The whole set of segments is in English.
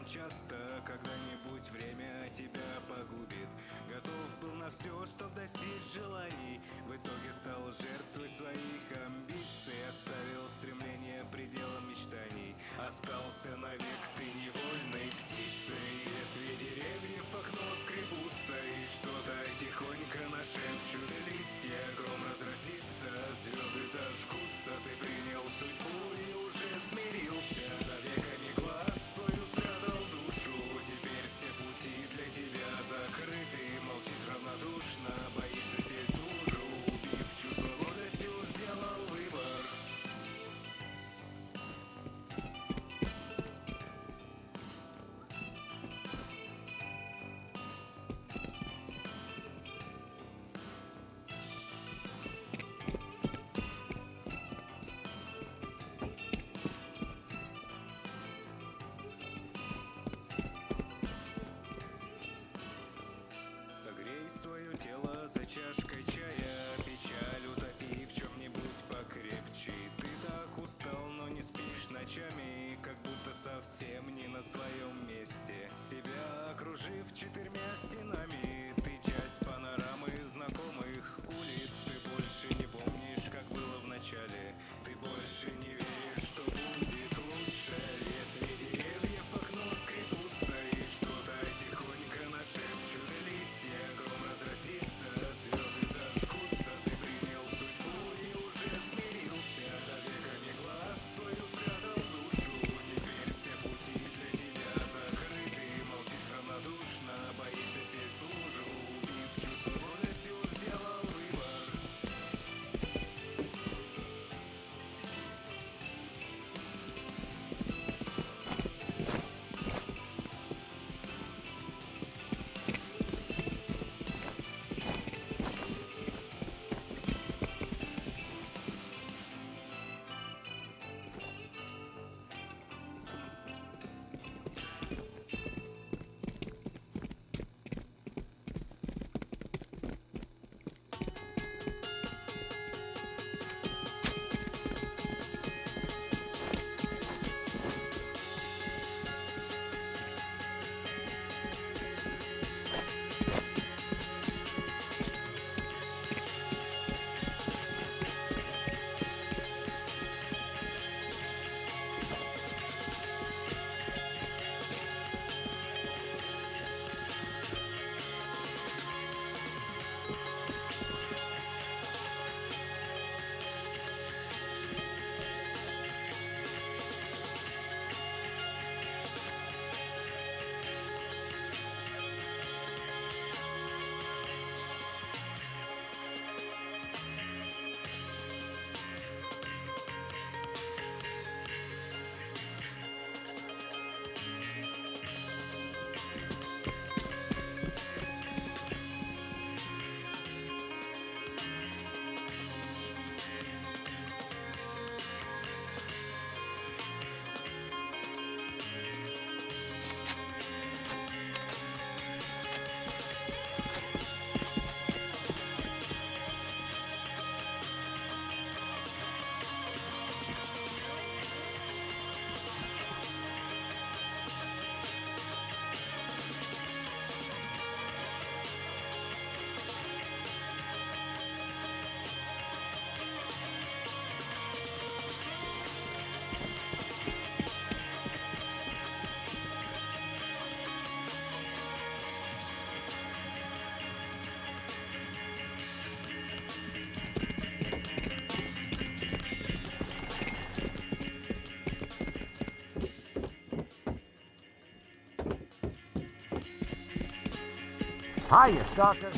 часто, когда-нибудь время тебя погубит. Готов был на все, чтоб достичь желаний. В итоге стал жертвой своих амбиций. Оставил стремление пределом мечтаний. Остался навек ты невольной птицей. Ветви деревьев в окно скребутся, и что-то тихонько нашепчут. Листья гром разразится, звезды зажгутся. Ты принял судьбу и уже смирился. За веками глаз свою спрятал душу. Теперь все пути для тебя закрыты. Молчишь равнодушно, боишься сесть в лужу. Убив чувство гордостью, сделал выбор. Согрей свое тело за чашкой чая. Печаль утопи в чем-нибудь покрепче. Ты так устал, но не спишь ночами, как будто совсем не на своем месте. Себя окружив четырьмя стенами, ты часть панорамы знакомых улиц. Ты больше не помнишь, как было в начале. Ты больше не веришь, что будет лучше. Ветви деревьев в окно скребутся, и что-то тихонько нашепчут. Листья гром разразится, звезды зажгутся. Ты принял судьбу и уже смирился. За веками глаз свою спрятал душу. Теперь все пути для тебя закрыты. Молчишь равнодушно, боишься сесть в лужу. Убив чувство гордостью, сделал выбор. Hiya, Stalker.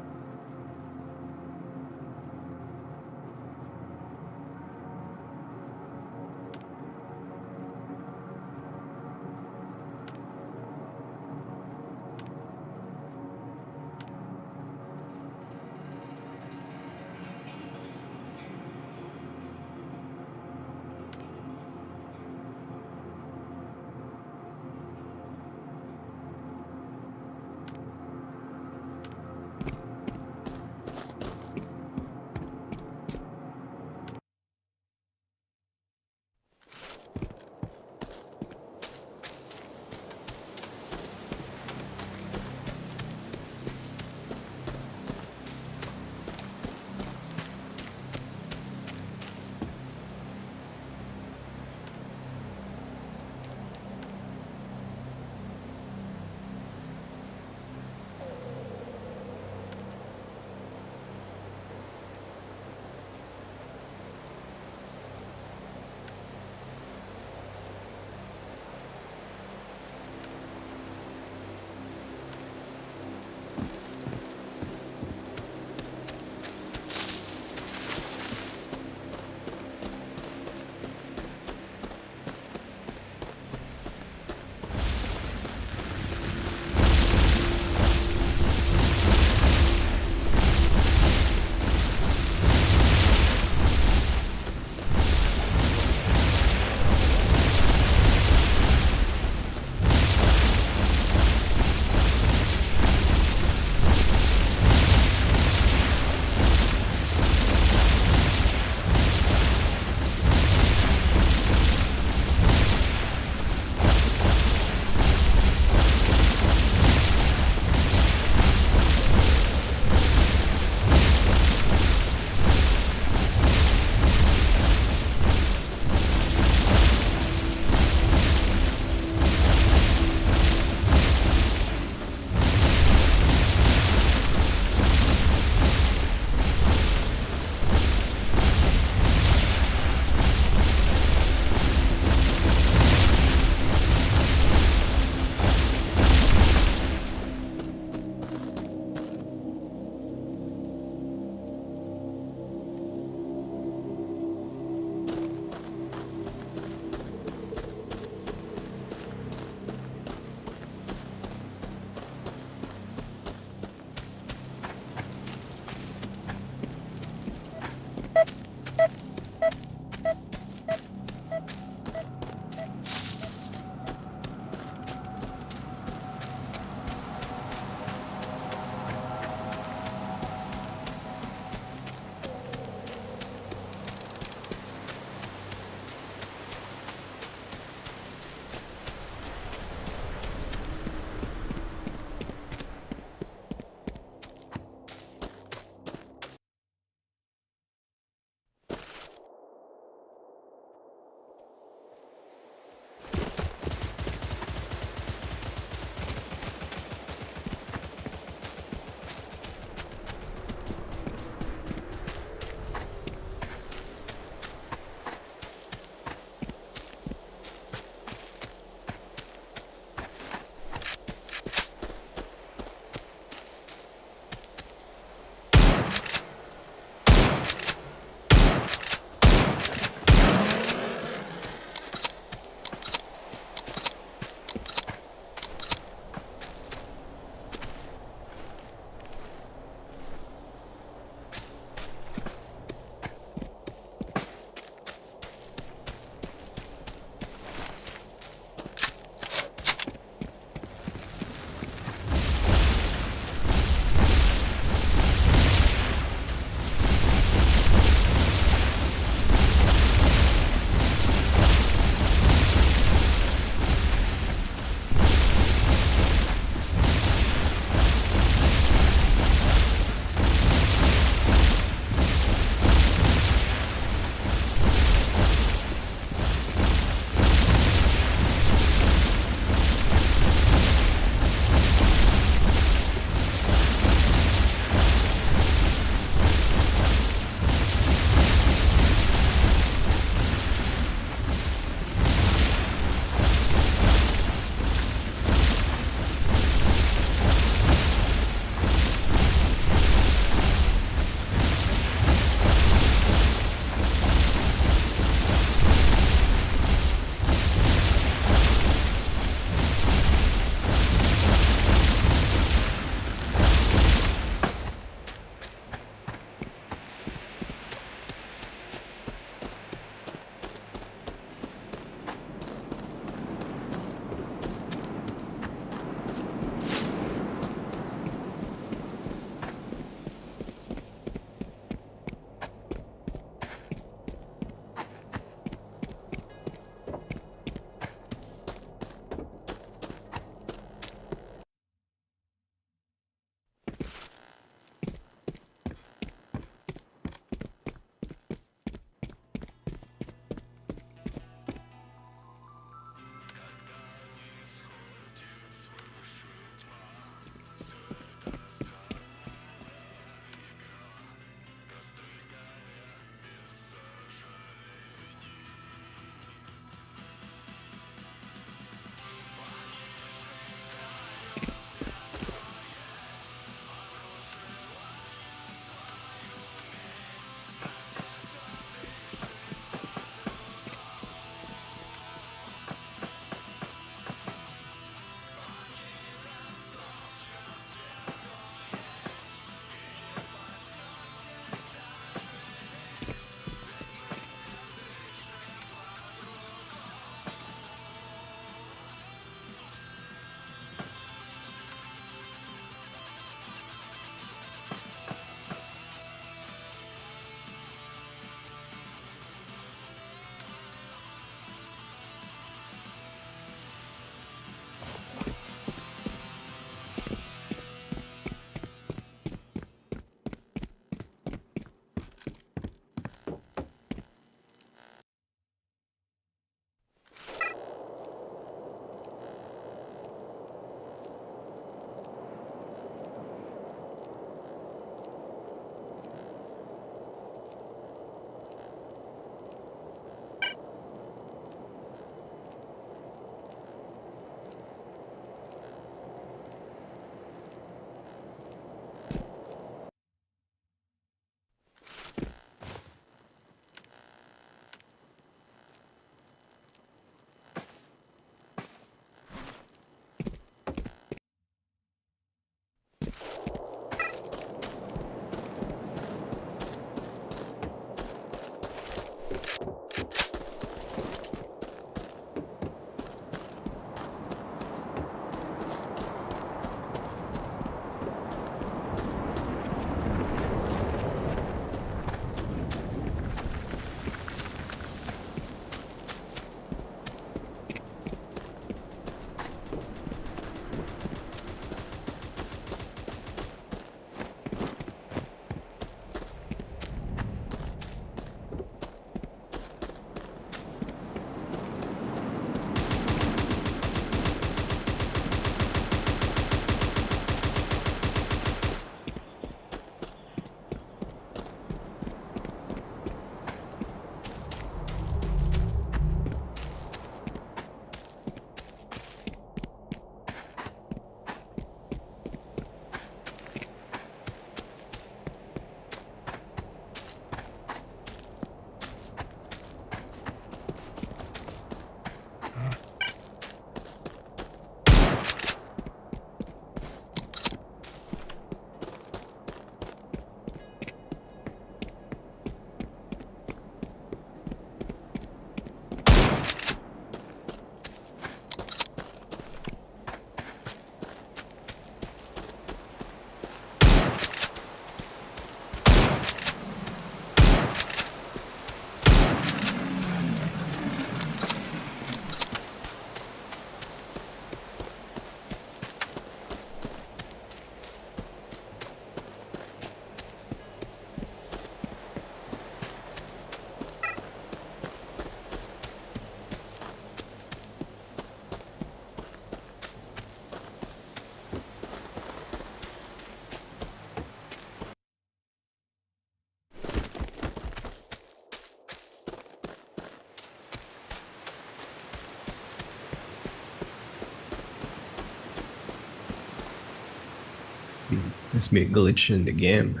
Must be a glitch in the game.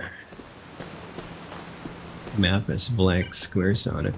Map has blank squares on it.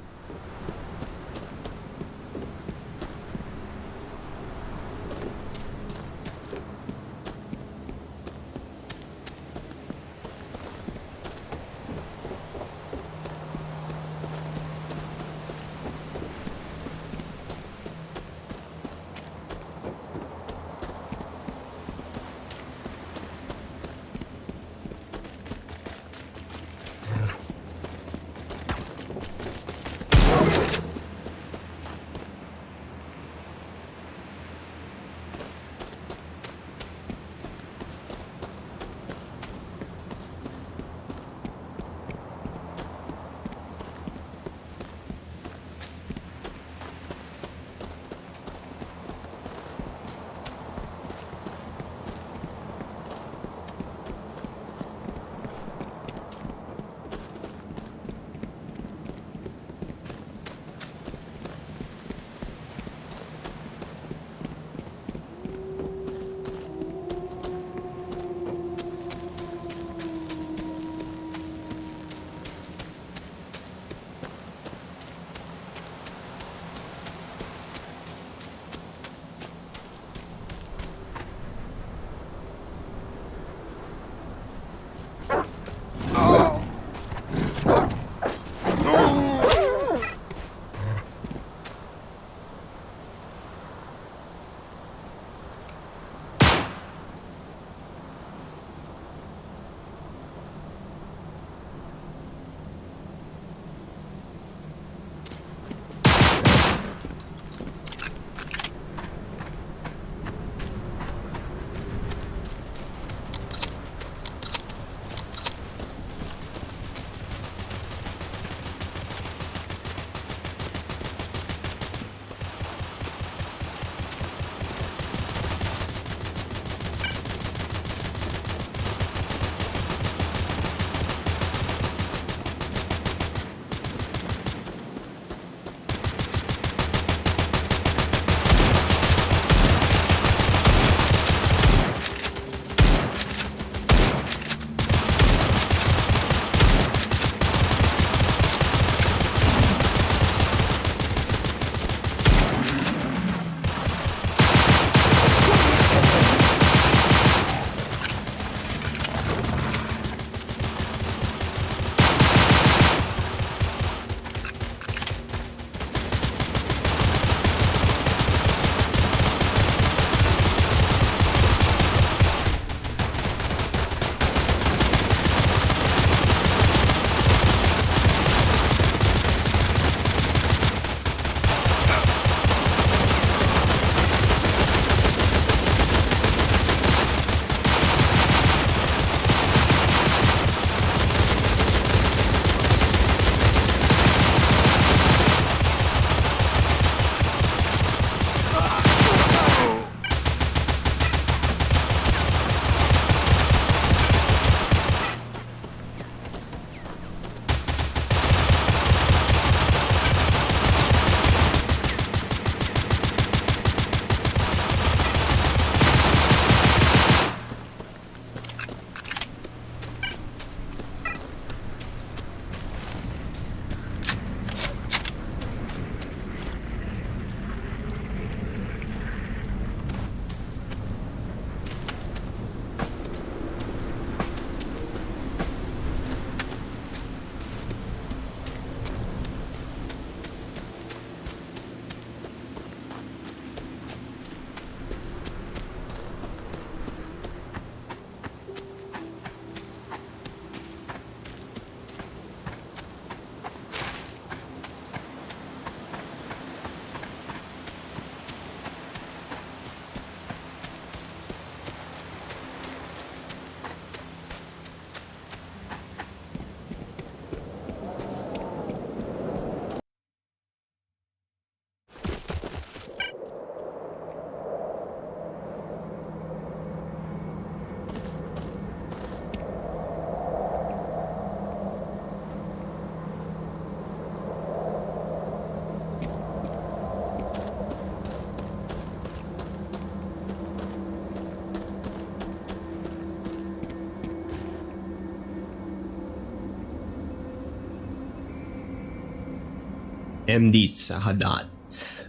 MD Sahadat.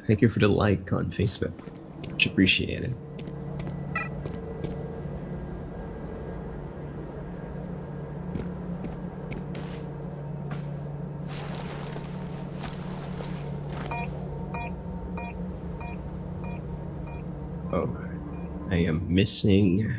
Thank you for the like on Facebook. Much appreciated. Oh, I am missing.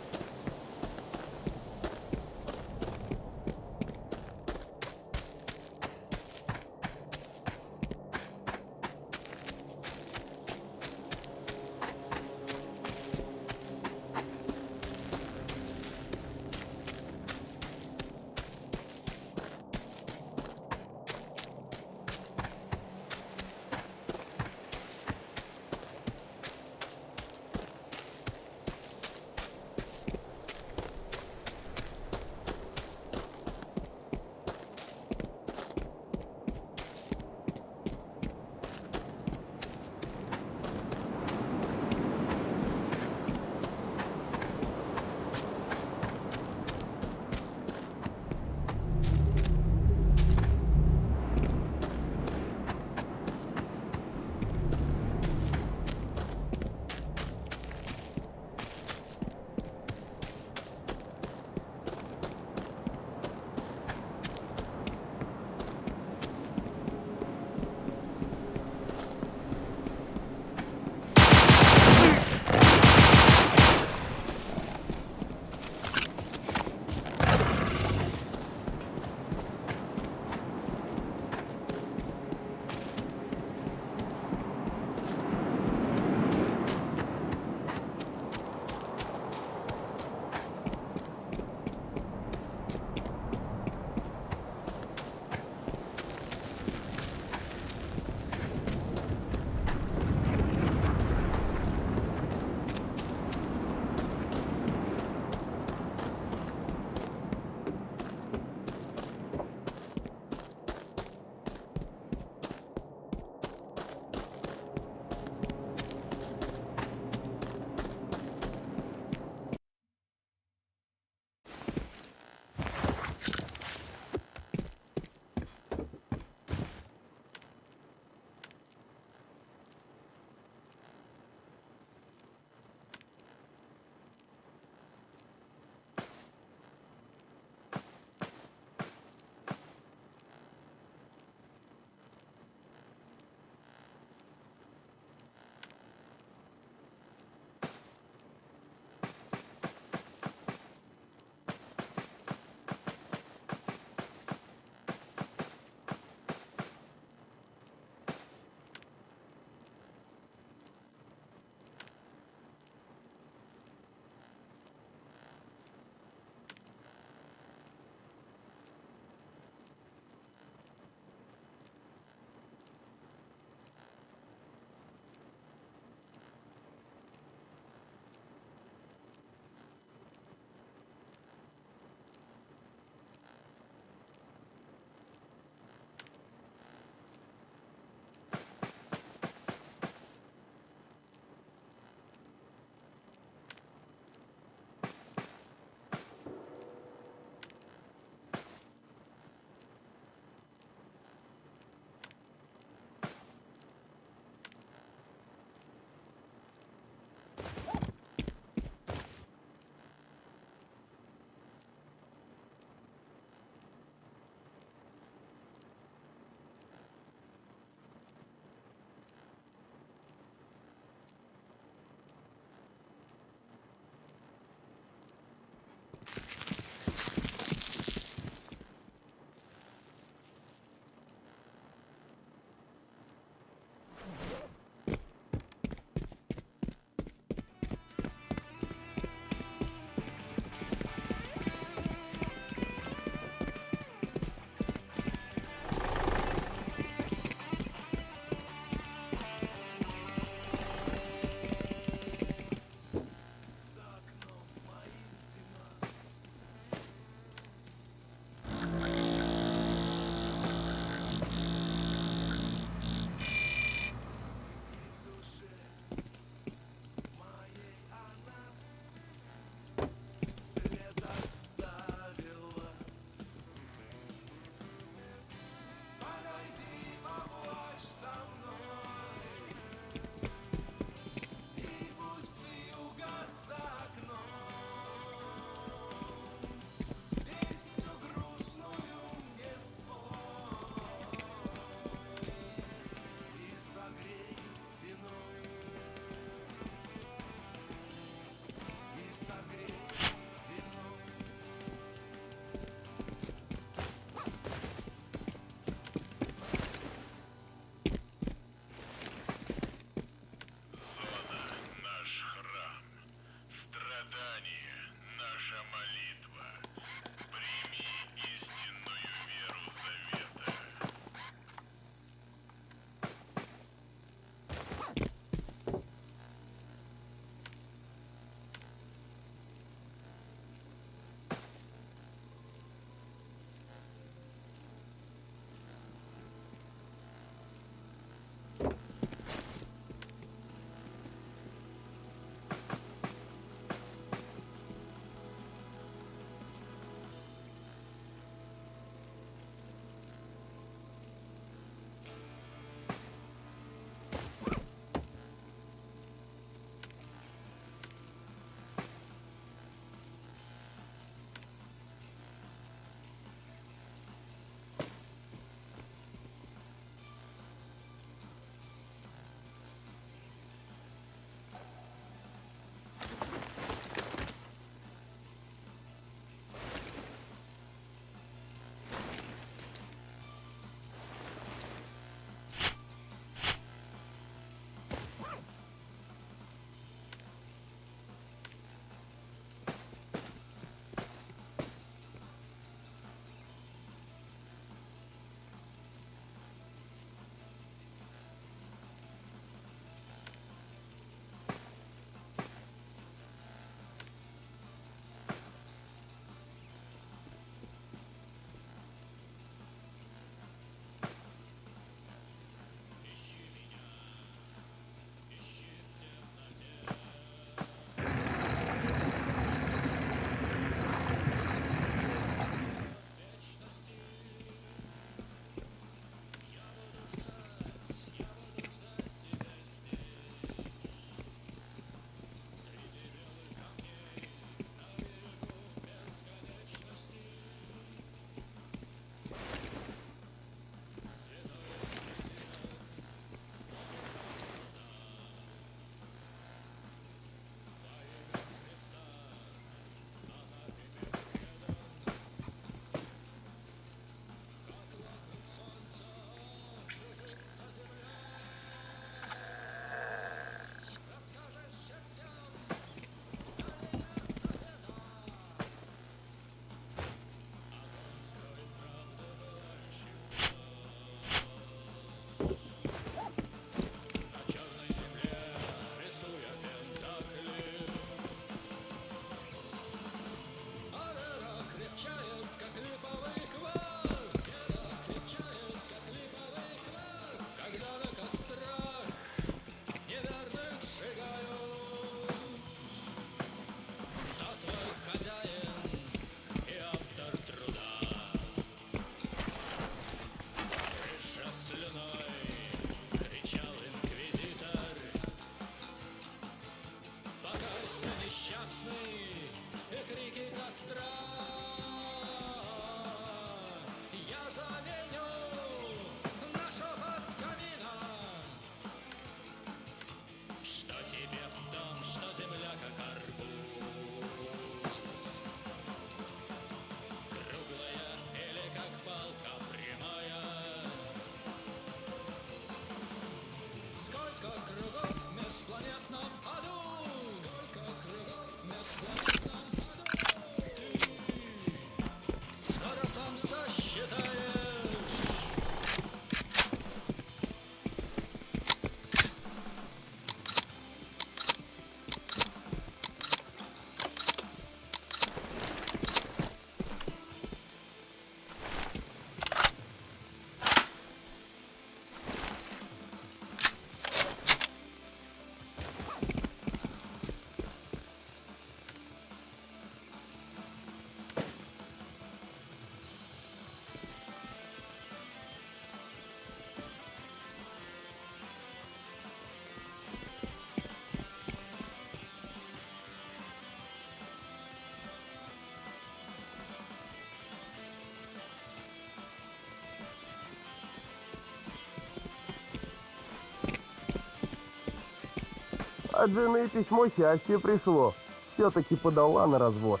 От жены письмо счастье пришло. Все-таки подала на развод.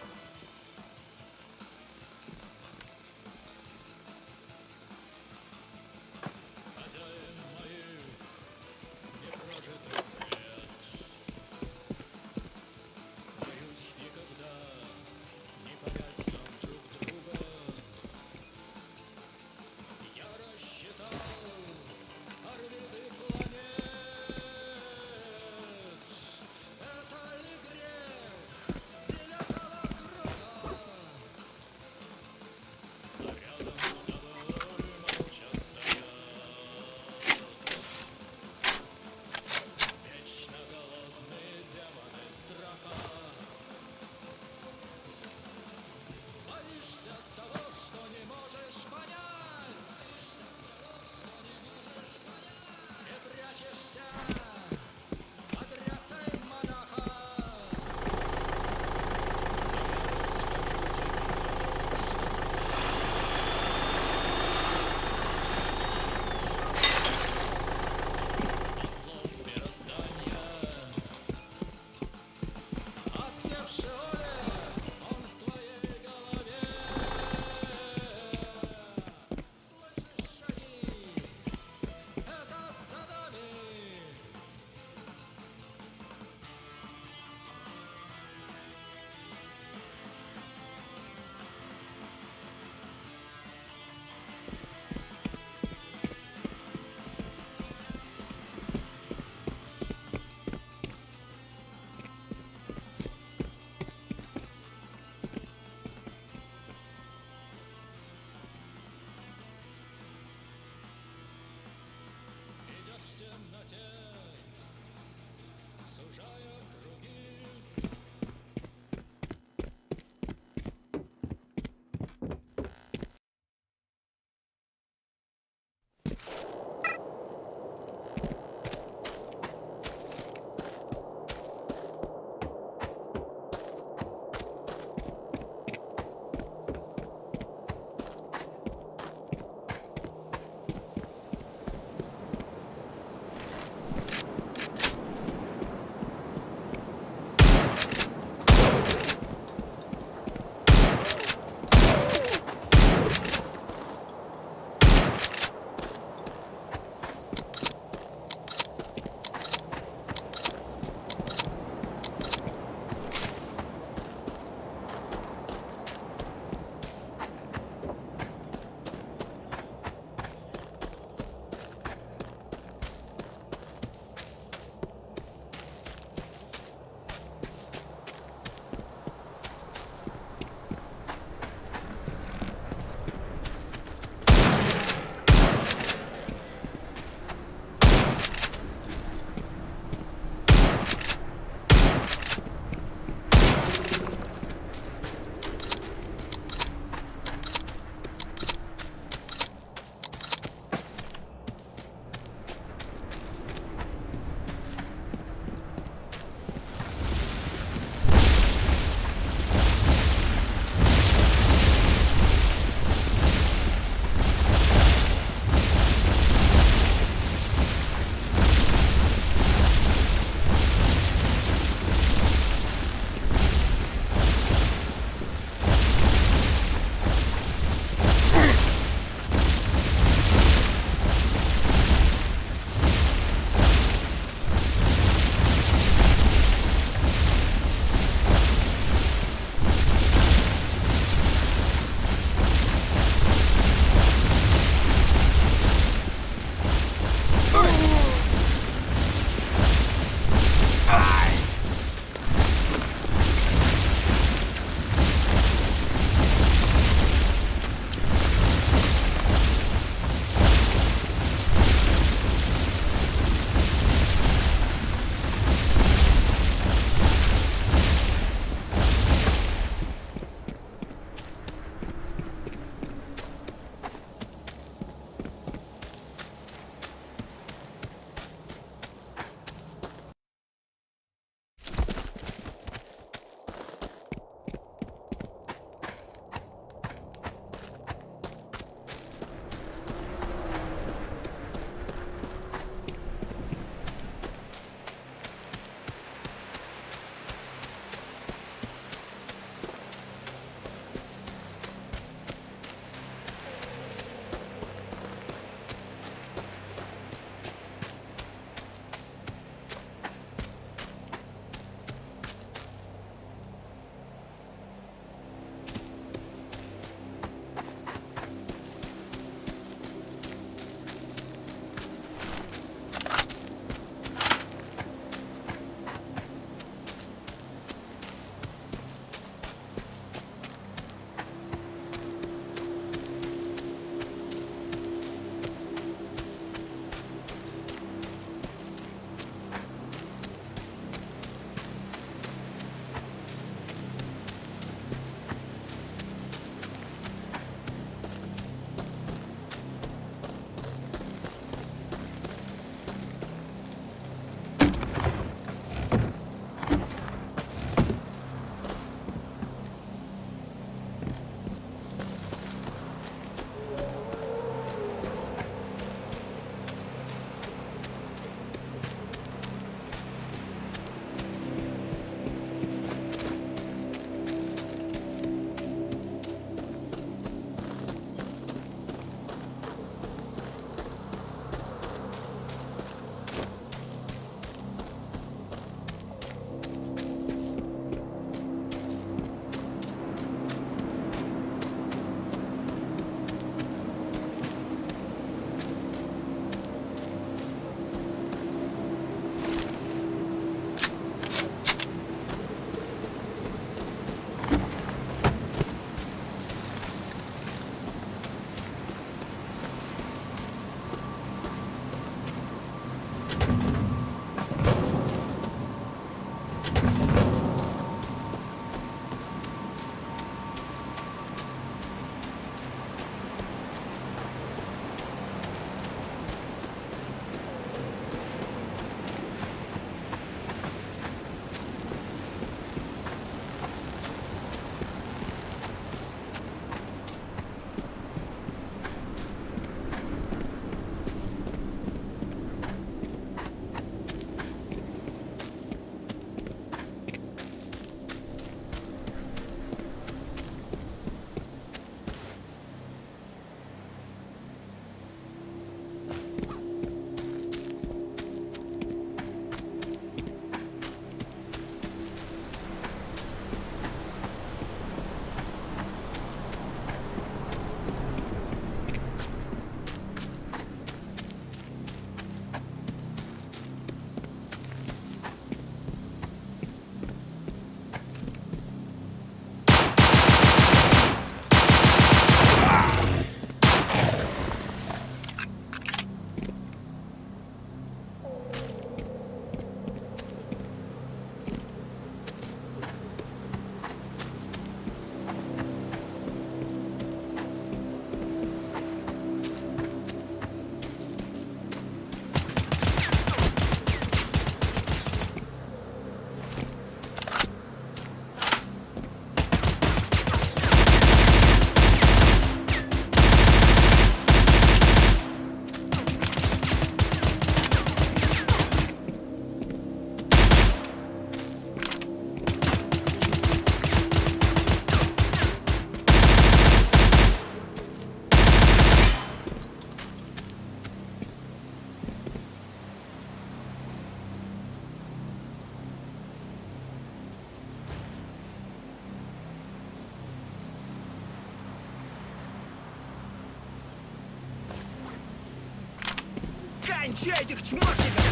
Кончай этих чмошников!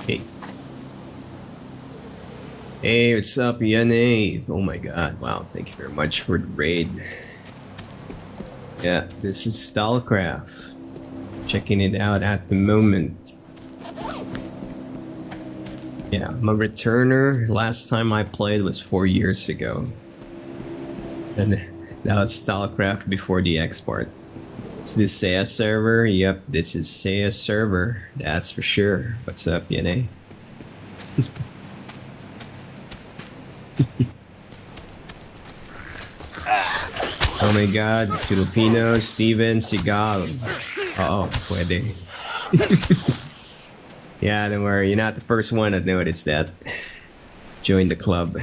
Hey. Hey, what's up, Yane? Oh my god, wow, thank you very much for the raid. Yeah, this is Stalcraft. Checking it out at the moment. Yeah, I'm a returner. Last time I played was 4 years ago. And that was Stalcraft before the export. Is this Saya server? Yep, this is Saya server. That's for sure. What's up, Yane? Oh my god, it's Filipino, Steven, Seagal. Oh, pwede. Yeah, don't worry, you're not the first one to notice that. Join the club.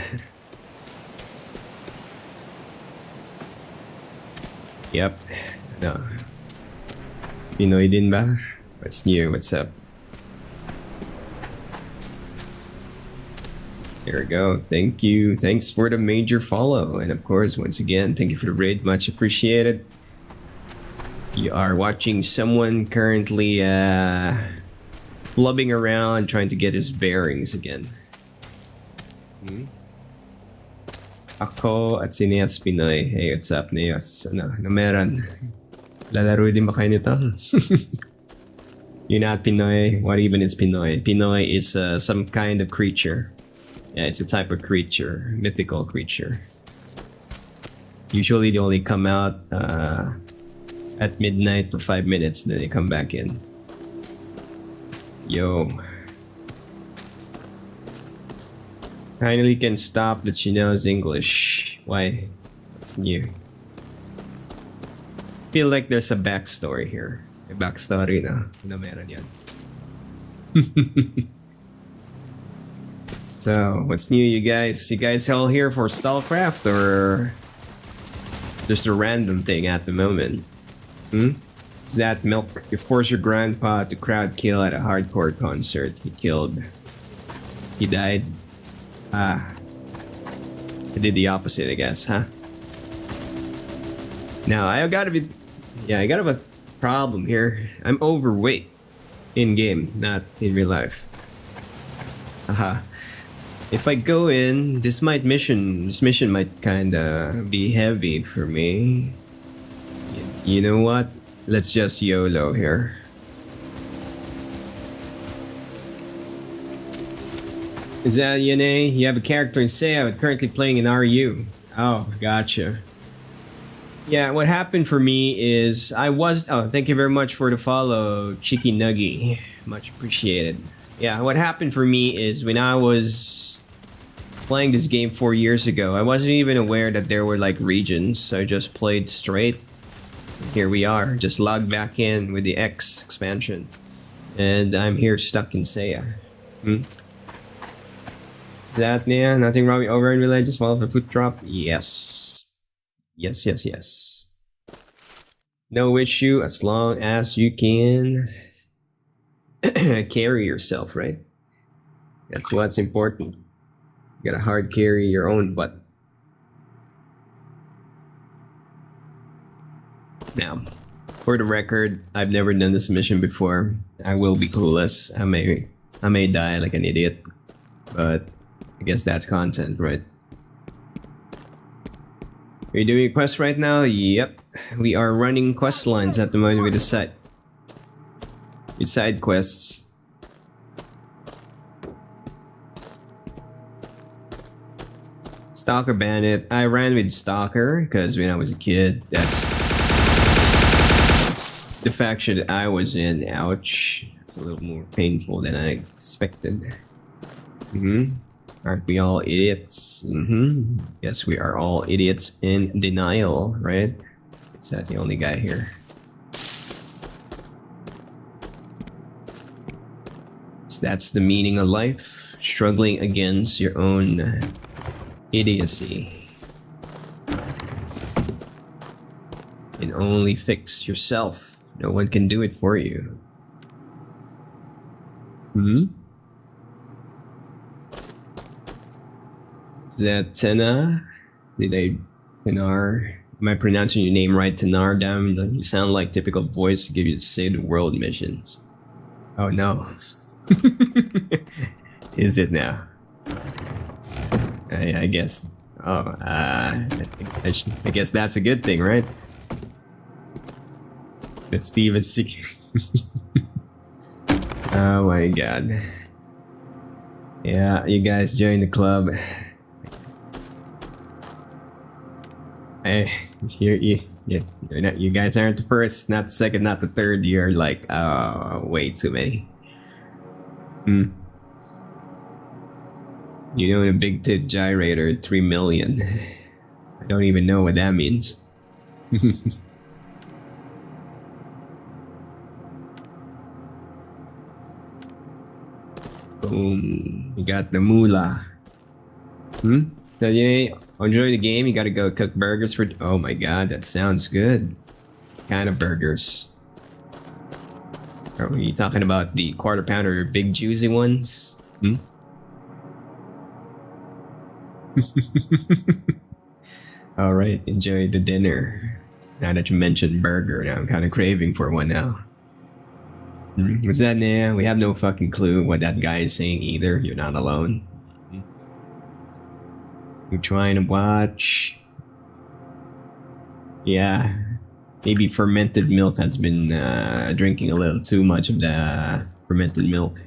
Yep. No. Pinoy din ba? What's new? What's up? There we go. Thank you. Thanks for the major follow. And of course, once again, thank you for the raid. Much appreciated. You are watching someone currently blubbing around trying to get his bearings again. Ako at si Neos Pinoy. Hey, what's up, Neos? Ano meron? Lalaro din ba kayo nito? You're not Pinoy. What even is Pinoy? Pinoy is some kind of creature. Yeah, it's a type of creature. Mythical creature. Usually they only come out at midnight for 5 minutes, then they come back in. Yo. Finally can stop that she knows English. Why? What's new? Feel like there's a backstory here. A backstory na. Na meron yan. So, what's new, you guys? You guys all here for Stalcraft or just a random thing at the moment? Is that milk? You force your grandpa to crowd kill at a hardcore concert. He died. I did the opposite, I guess, huh? Now, I got a problem here. I'm overweight in game, not in real life. If I go in, this mission might kinda be heavy for me. You know what? Let's just YOLO here. Is that Yane? You have a character in Seiya, but currently playing in RU. Oh, gotcha. Yeah, what happened for me is thank you very much for the follow, Cheeky Nuggy. Much appreciated. Yeah, what happened for me is when I was playing this game 4 years ago, I wasn't even aware that there were like regions, so I just played straight. Here we are, just logged back in with the X expansion. And I'm here stuck in Seiya. That, yeah, nothing wrong with override relay, just follow the foot drop. Yes. Yes. No issue as long as you can carry yourself, right? That's what's important. You gotta hard carry your own butt. Now, for the record, I've never done this mission before. I will be clueless. I may die like an idiot, but I guess that's content, right? Are you doing a quest right now? Yep. We are running quest lines at the moment with side quests. Stalker Bandit. I ran with Stalker because when I was a kid, that's the faction that I was in. Ouch. It's a little more painful than I expected. Aren't we all idiots? Yes, we are all idiots in denial, right? Is that the only guy here? So that's the meaning of life. Struggling against your own idiocy. And only fix yourself. No one can do it for you. Is that Tena? Tenar? Am I pronouncing your name right? Tenar? Damn, you sound like typical voice to give you to save the world missions. Oh no. Is it now? I guess. Oh, I guess that's a good thing, right? That's Steven Sick. Oh my god. Yeah, you guys join the club. Hey, you guys aren't the first, not the second, not the third. You're like, way too many. You know, the big tit gyrator, 3 million. I don't even know what that means. Boom. You got the moolah. So you enjoy the game, you gotta go cook burgers for... Oh my god, that sounds good. What kind of burgers? Are we talking about the quarter pounder big juicy ones? Alright, enjoy the dinner. Now that you mentioned burger, now I'm kind of craving for one now. What's that, Nia? We have no fucking clue what that guy is saying either. You're not alone. You're trying to watch. Yeah. Maybe fermented milk has been drinking a little too much of the fermented milk.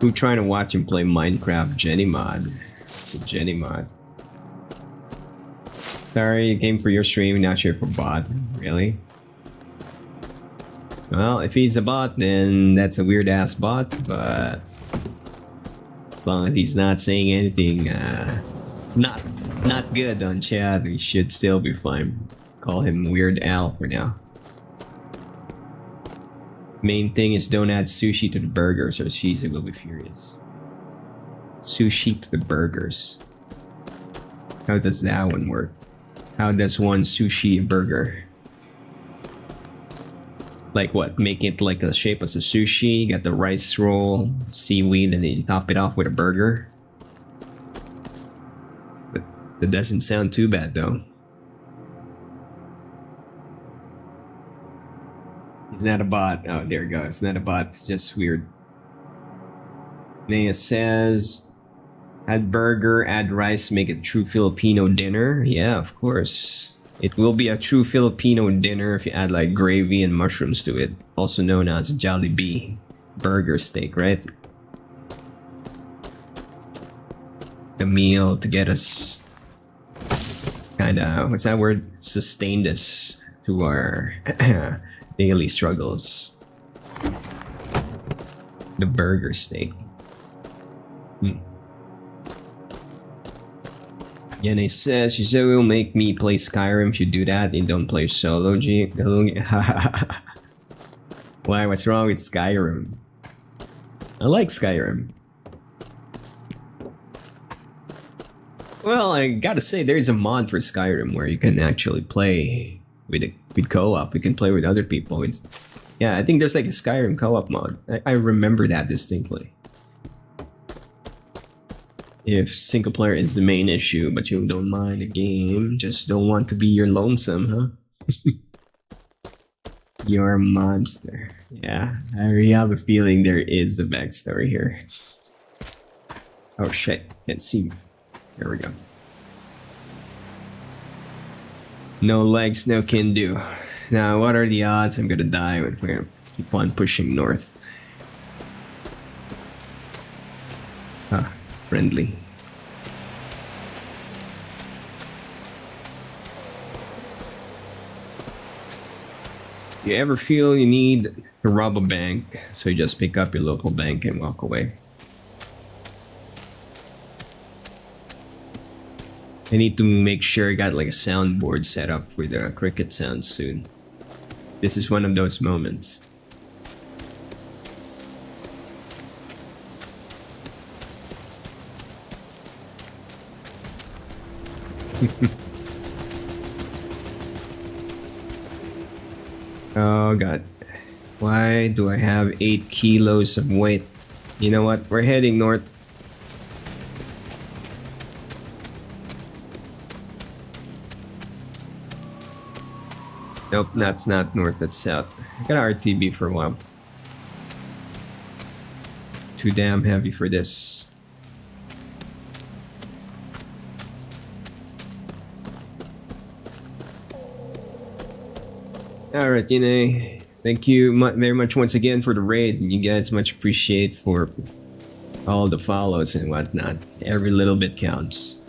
Who trying to watch him play Minecraft Jenny mod? It's a Jenny mod. Sorry, it came for your stream, not sure for bot. Really? Well, if he's a bot, then that's a weird ass bot, but as long as he's not saying anything not good on chat, we should still be fine. Call him Weird Al for now. Main thing is don't add sushi to the burgers or cheese will be furious. Sushi to the burgers. How does that one work? How does one sushi a burger? Like what? Make it like the shape of a sushi, you got the rice roll, seaweed, and then you top it off with a burger? But that doesn't sound too bad though. He's not a bot. Oh, there we go. It's not a bot. It's just weird. Naya says, add burger, add rice, make it true Filipino dinner. Yeah, of course. It will be a true Filipino dinner if you add like gravy and mushrooms to it. Also known as Jollibee burger steak, right? The meal to get us kinda, what's that word? Sustained us to our daily struggles. The burger steak. Yene says, she said will make me play Skyrim if you do that and don't play solo. Why? What's wrong with Skyrim? I like Skyrim. Well, I gotta say, there's a mod for Skyrim where you can actually play with co-op. You can play with other people. Yeah, I think there's like a Skyrim co-op mod. I remember that distinctly. If single player is the main issue, but you don't mind the game, just don't want to be your lonesome, huh? You're a monster. Yeah, I really have a feeling there is a backstory here. Oh shit, can't see. There we go. No legs, no can do. Now, what are the odds I'm gonna die when we're gonna keep on pushing north? Ah, friendly. You ever feel you need to rob a bank, so you just pick up your local bank and walk away? I need to make sure I got like a soundboard set up for the cricket sound soon. This is one of those moments. Oh god. Why do I have 8 kilos of weight? You know what? We're heading north. Nope, that's not north, that's south. I got RTB for a while. Too damn heavy for this. Alright, Yune. Thank you very much once again for the raid. You guys much appreciate for all the follows and whatnot. Every little bit counts.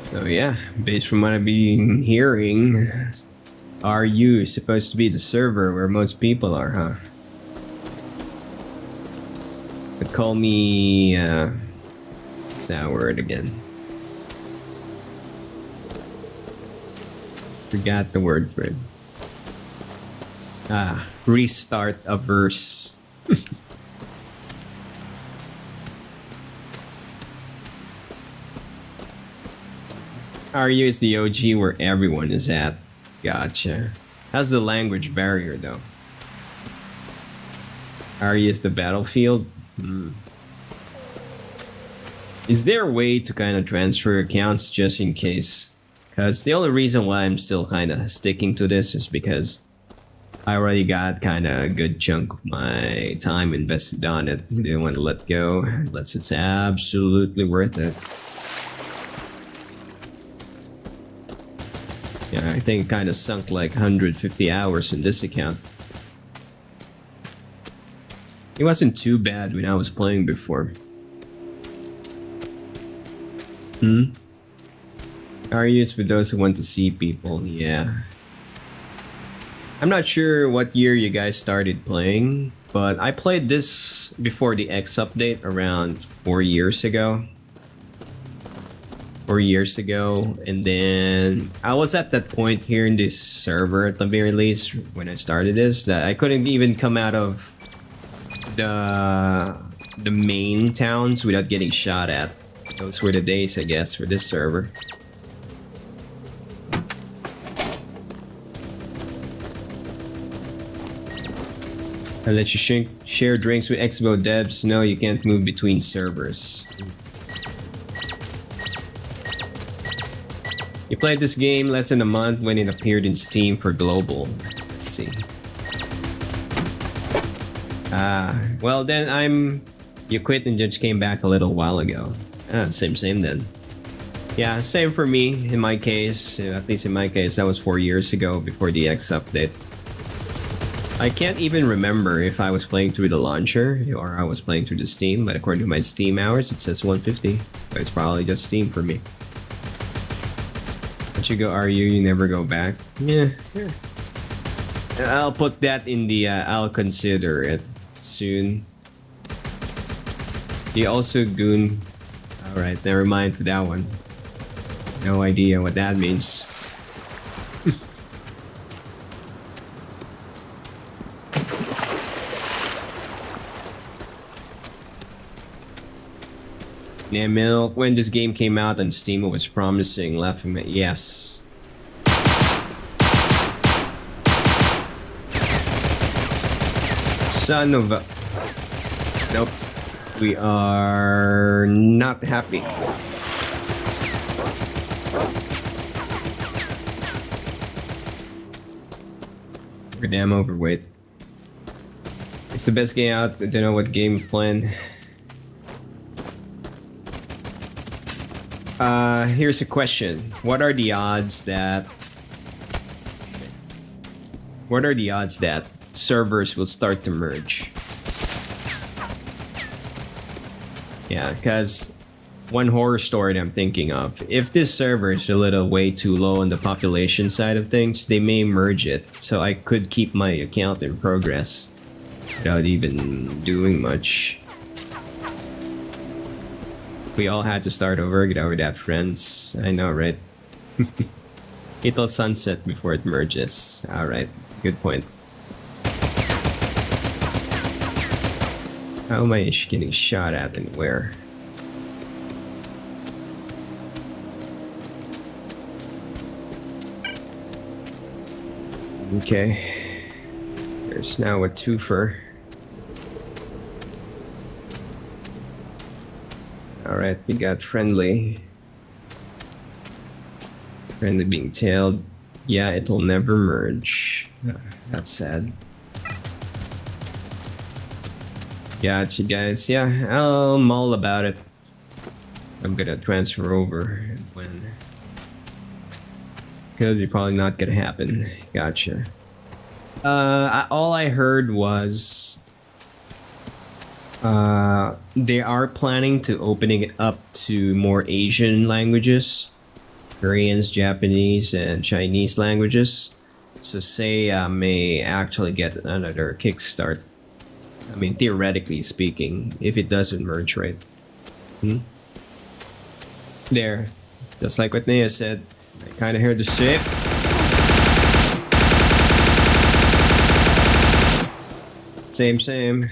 So yeah, based from what I've been hearing, RU is supposed to be the server where most people are, huh? But call me, what's that word again? Forgot the word for it. Ah, restart averse. RU is the OG where everyone is at. Gotcha. How's the language barrier though? RU is the battlefield? Is there a way to kind of transfer accounts just in case? Because the only reason why I'm still kind of sticking to this is because I already got kind of a good chunk of my time invested on it. I didn't want to let go unless it's absolutely worth it. Yeah, I think it kind of sunk like 150 hours in this account. It wasn't too bad when I was playing before. Are used for those who want to see people, yeah. I'm not sure what year you guys started playing, but I played this before the X update around 4 years ago. 4 years ago, and then I was at that point here in this server at the very least when I started this that I couldn't even come out of the main towns without getting shot at. Those were the days, I guess, for this server. I let you share drinks with Expo devs. No, you can't move between servers. You played this game less than a month when it appeared in Steam for global. Let's see. Well then you quit and just came back a little while ago. Same then. Yeah, same for me in my case. At least in my case, that was 4 years ago before the X update. I can't even remember if I was playing through the launcher or I was playing through the Steam, but according to my Steam hours, it says 150. But it's probably just Steam for me. Once you go RU, you never go back. Yeah. I'll put that in the, I'll consider it soon. You also goon. Alright, never mind for that one. No idea what that means. Yeah, Milk, when this game came out on Steam, it was promising. Laughing at yes. Son of a... Nope. We are not happy. We're damn overweight. It's the best game out. I don't know what game plan. Here's a question. What are the odds that servers will start to merge? Yeah, because one horror story that I'm thinking of, if this server is a little way too low on the population side of things, they may merge it, so I could keep my account in progress without even doing much. We all had to start over, get over that, friends. I know, right? It'll sunset before it merges. Alright, good point. How am I getting shot at and where? Okay. There's now a twofer. Alright, we got friendly. Friendly being tailed. Yeah, it'll never merge. That's sad. Gotcha, guys. Yeah, I'll mull about it. I'm gonna transfer over when. Could be probably not gonna happen. Gotcha. All I heard was they are planning to opening it up to more Asian languages, Koreans, Japanese, and Chinese languages. So Seiya may actually get another kickstart. I mean, theoretically speaking, if it doesn't merge, right? There, just like what Nea said, I kind of heard the ship. Same.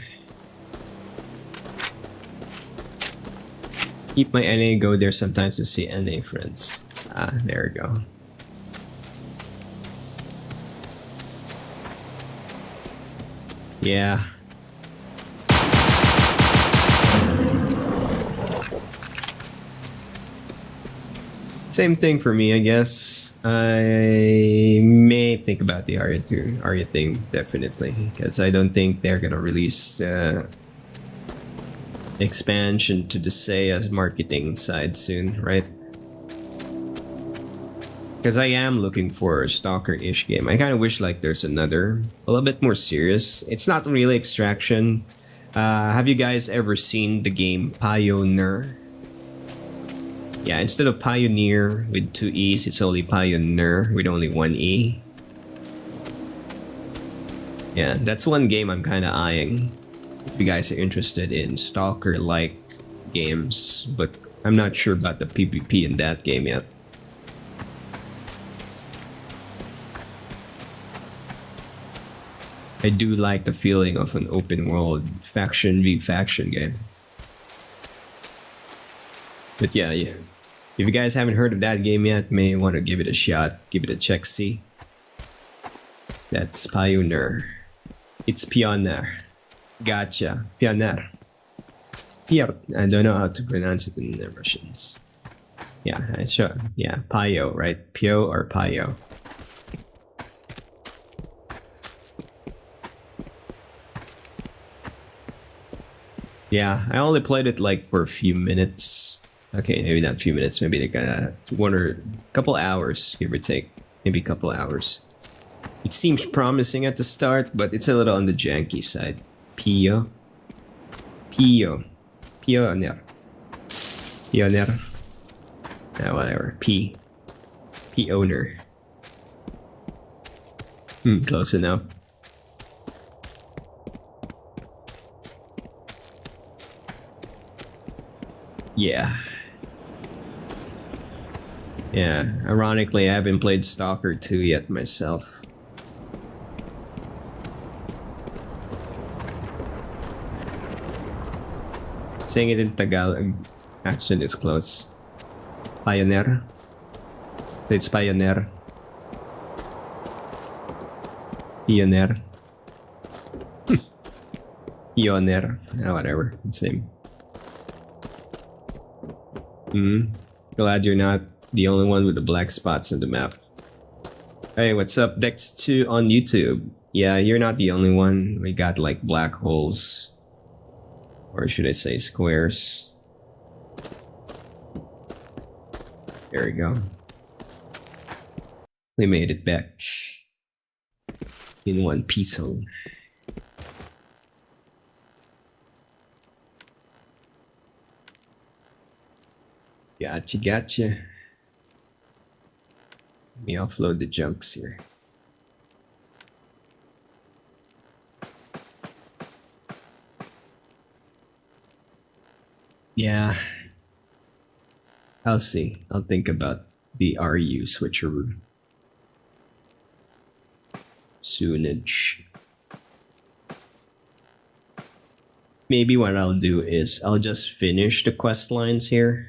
Keep my NA, go there sometimes to see NA friends. Ah, there we go. Yeah. Same thing for me, I guess. I may think about the Arya thing, definitely. Because I don't think they're gonna release expansion to the Seiya marketing side soon, right? Because I am looking for a stalker-ish game. I kind of wish like there's another, a little bit more serious. It's not really extraction, Have you guys ever seen the game Pioneer? Yeah, instead of Pioneer with 2 E's, it's only Pioneer with only 1 E. Yeah, that's one game I'm kind of eyeing. If you guys are interested in Stalker-like games, but I'm not sure about the PvP in that game yet. I do like the feeling of an open world faction v faction game. But yeah. If you guys haven't heard of that game yet, may want to give it a shot, give it a check see. That's Pioneer. It's Pioneer. Gotcha. Pioneer. I don't know how to pronounce it in the Russians. Yeah, sure. Yeah, Pio, right? Pio or Pio. Yeah, I only played it like for a few minutes. Okay, maybe not a few minutes, maybe like one or couple hours, give or take. Maybe a couple hours. It seems promising at the start, but it's a little on the janky side. Pioneer. Yeah, whatever. Pioneer. Close enough. Yeah. Yeah, ironically, I haven't played Stalker 2 yet myself. Saying it in Tagalog actually is close. Pioneer. So it's Pioneer. Pioneer. Pioneer. Whatever. It's same. Glad you're not the only one with the black spots on the map. Hey, what's up, Dex2 on YouTube? Yeah, you're not the only one. We got like black holes. Or should I say squares? There we go. We made it back. In one piece hole. Gotcha. Let me offload the junks here. Yeah. I'll see. I'll think about the RU switcheroo. Soonage. Maybe what I'll do is I'll just finish the quest lines here.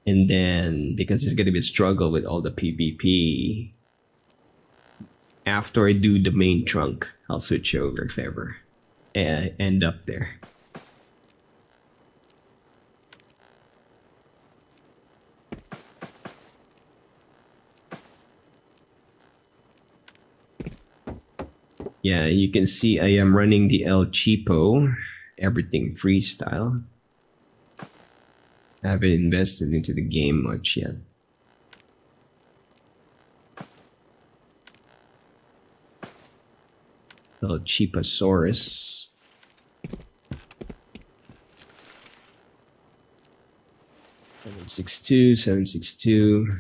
And then, because it's gonna be a struggle with all the PvP, after I do the main trunk, I'll switch over if ever. And end up there. Yeah, you can see I am running the El Cheapo, everything freestyle. I haven't invested into the game much yet. El Cheaposaurus. Seven six two,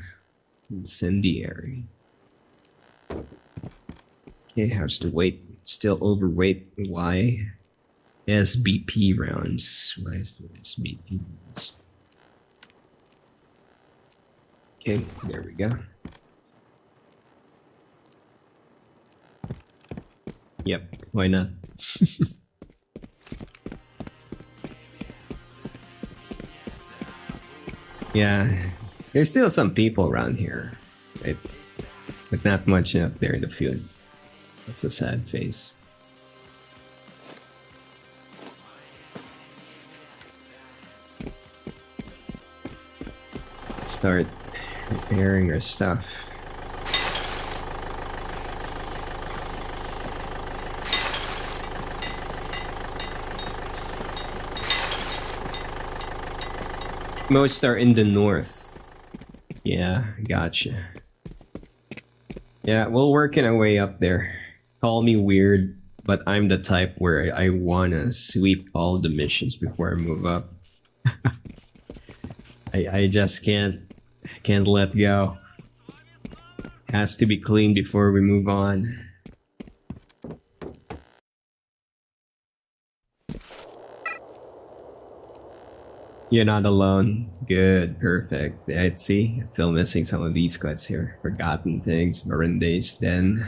incendiary. Okay, how's the weight? Still overweight. Why? SBP rounds. Why is there SBP rounds? Okay, there we go. Yep, why not? Yeah, there's still some people around here, right? But not much up there in the field. That's a sad face. Start repairing our stuff. Most are in the north. Yeah, gotcha. Yeah, we're working our way up there. Call me weird. but I'm the type where I wanna sweep all the missions before I move up. I just can't let go. Has to be clean before we move on. You're not alone. Good, perfect. Let's see. Still missing some of these quests here. Forgotten things, Burinde's den.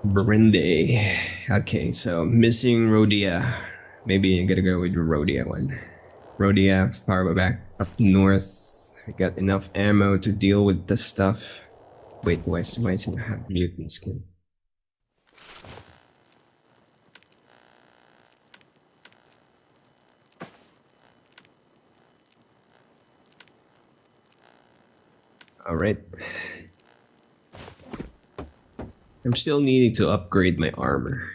Burinde. Okay, so missing Rhodia. Maybe I'm gonna go with the Rhodia one. Rhodia, far back up north. I got enough ammo to deal with the stuff. Wait, why is it have mutant skin? Alright. I'm still needing to upgrade my armor.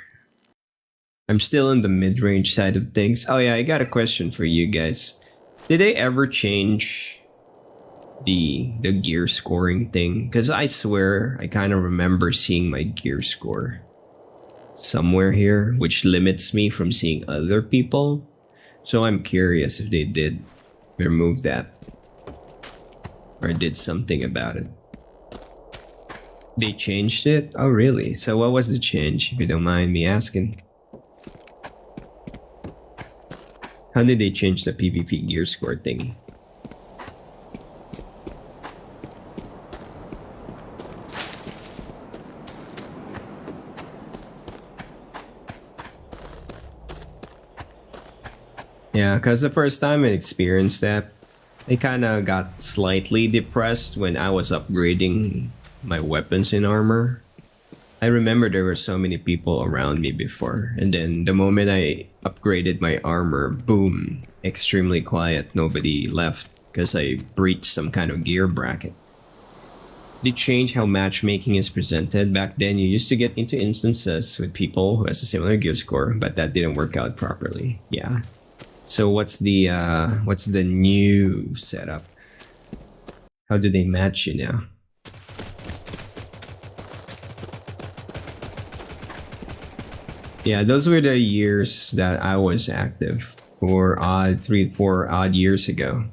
I'm still in the mid-range side of things. Oh yeah, I got a question for you guys. Did they ever change the gear scoring thing? Because I swear I kind of remember seeing my gear score somewhere here, which limits me from seeing other people. So I'm curious if they did remove that or did something about it. They changed it? Oh really? So what was the change, if you don't mind me asking? How did they change the PvP gear score thingy? Yeah, because the first time I experienced that, I kinda got slightly depressed when I was upgrading my weapons and armor. I remember there were so many people around me before, and then the moment I upgraded my armor, boom, extremely quiet, nobody left because I breached some kind of gear bracket. They changed how matchmaking is presented. Back then you used to get into instances with people who has a similar gear score, but that didn't work out properly. Yeah. So what's the new setup? How do they match you now? Yeah, those were the years that I was active, for 3-4 odd years ago.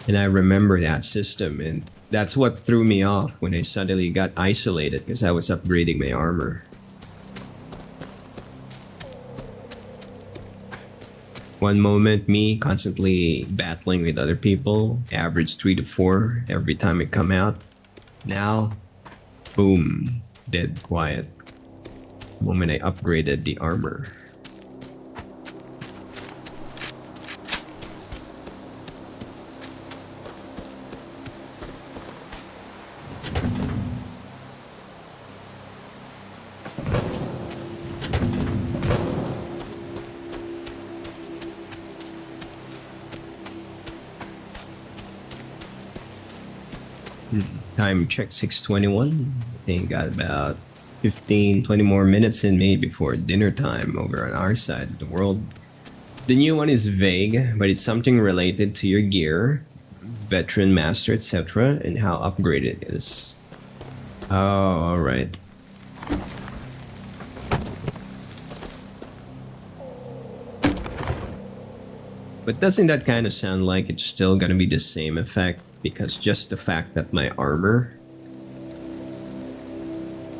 And I remember that system, and that's what threw me off when I suddenly got isolated because I was upgrading my armor. One moment, me constantly battling with other people, average 3 to 4 every time I come out. Now, boom, dead quiet. The moment I upgraded the armor. Time check 6:21. I think got about 15-20 more minutes in me before dinner time over on our side of the world. The new one is vague, but it's something related to your gear, veteran, master, etc., and how upgraded it is. Oh, alright. But doesn't that kind of sound like it's still gonna be the same effect? Because just the fact that my armor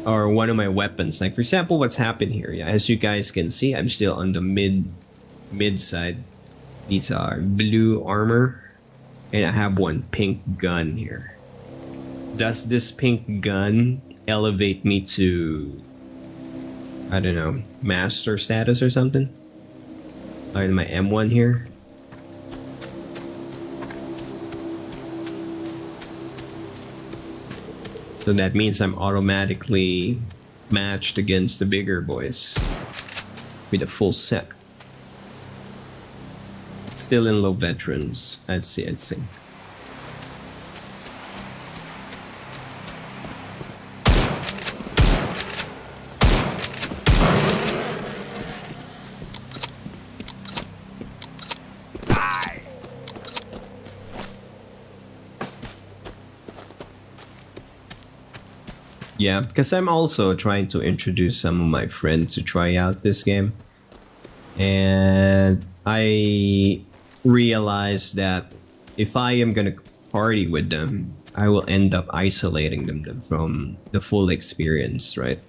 or one of my weapons, like for example what's happened here, yeah, as you guys can see, I'm still on the mid side. These are blue armor and I have one pink gun here. Does this pink gun elevate me to, I don't know, master status or something? Or my M1 here? So that means I'm automatically matched against the bigger boys with a full set. Still in low veterans. Let's see. Yeah, because I'm also trying to introduce some of my friends to try out this game. And I realized that if I am gonna party with them, I will end up isolating them from the full experience, right?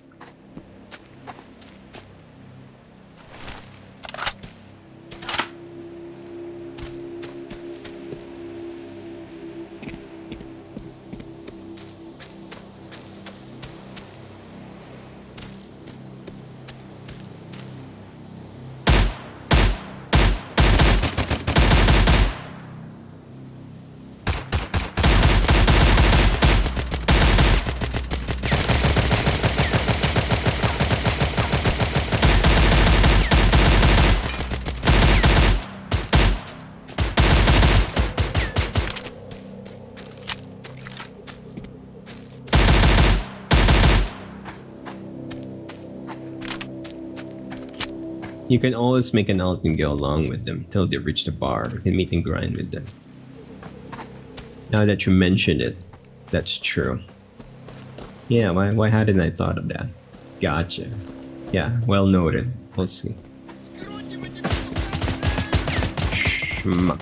You can always make an alt and go along with them till they reach the bar and meet and grind with them. Now that you mention it, that's true. Yeah, why hadn't I thought of that? Gotcha. Yeah, well noted. We'll see. Schmuck.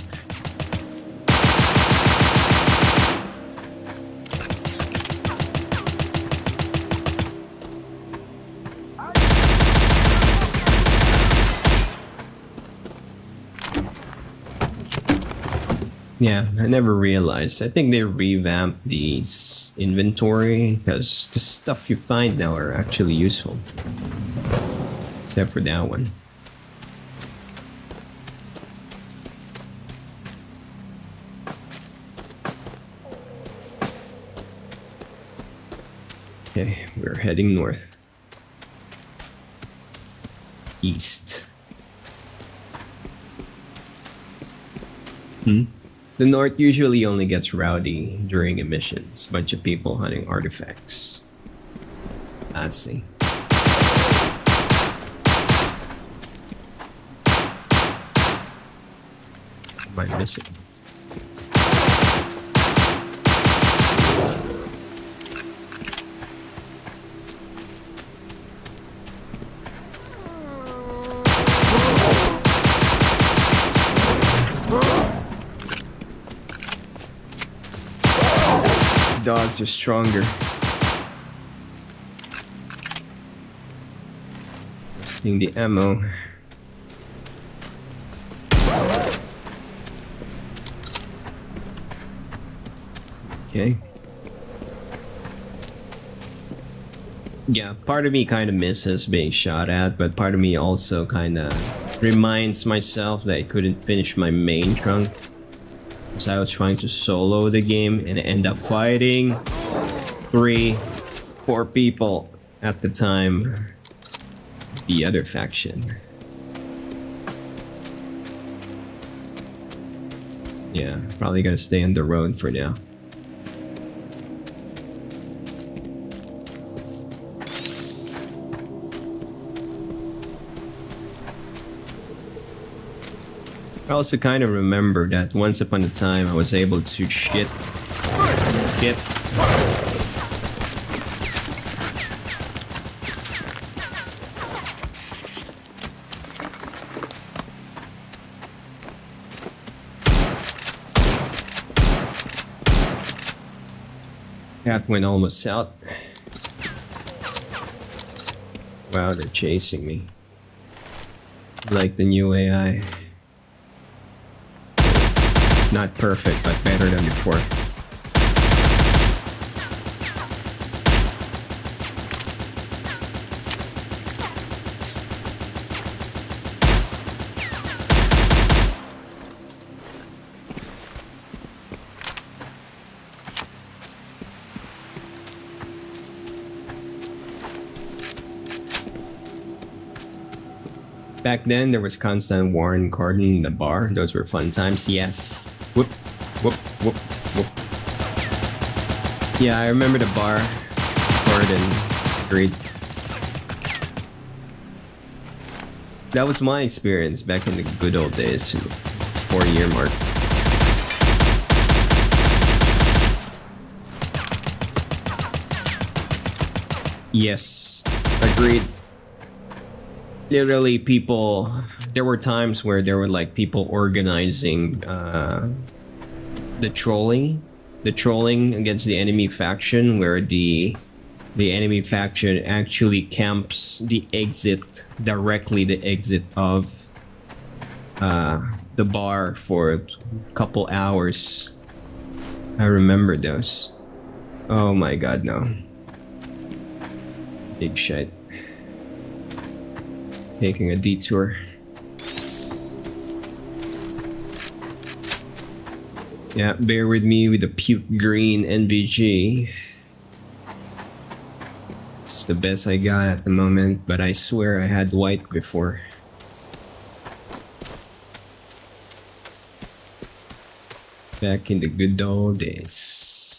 Yeah, I never realized. I think they revamped these inventory because the stuff you find now are actually useful. Except for that one. Okay, we're heading north. East. The north usually only gets rowdy during emissions. Bunch of people hunting artifacts. Let's see. What am I missing? Dogs are stronger. Wasting the ammo. Okay. Yeah, part of me kind of misses being shot at, but part of me also kind of reminds myself that I couldn't finish my main trunk. So I was trying to solo the game and end up fighting 3, 4 people at the time. The other faction. Yeah, probably gonna stay on the road for now. I also kind of remember that once upon a time I was able to shit. That went almost out. Wow, they're chasing me. Like the new AI. Not perfect, but better than before. Back then, there was constant Warren Gordon in the bar. Those were fun times. Yes. Whoop, whoop, whoop, whoop. Yeah, I remember the bar. Gordon. Agreed. That was my experience back in the good old days. 4-year mark. Yes, agreed. Literally, people. There were times where there were like people organizing the trolling against the enemy faction, where the enemy faction actually camps the exit directly, the exit of the bar for a couple hours. I remember those. Oh my god, no. Big shit. Taking a detour. Yeah, bear with me with the puke green NVG. It's the best I got at the moment, but I swear I had white before. Back in the good old days.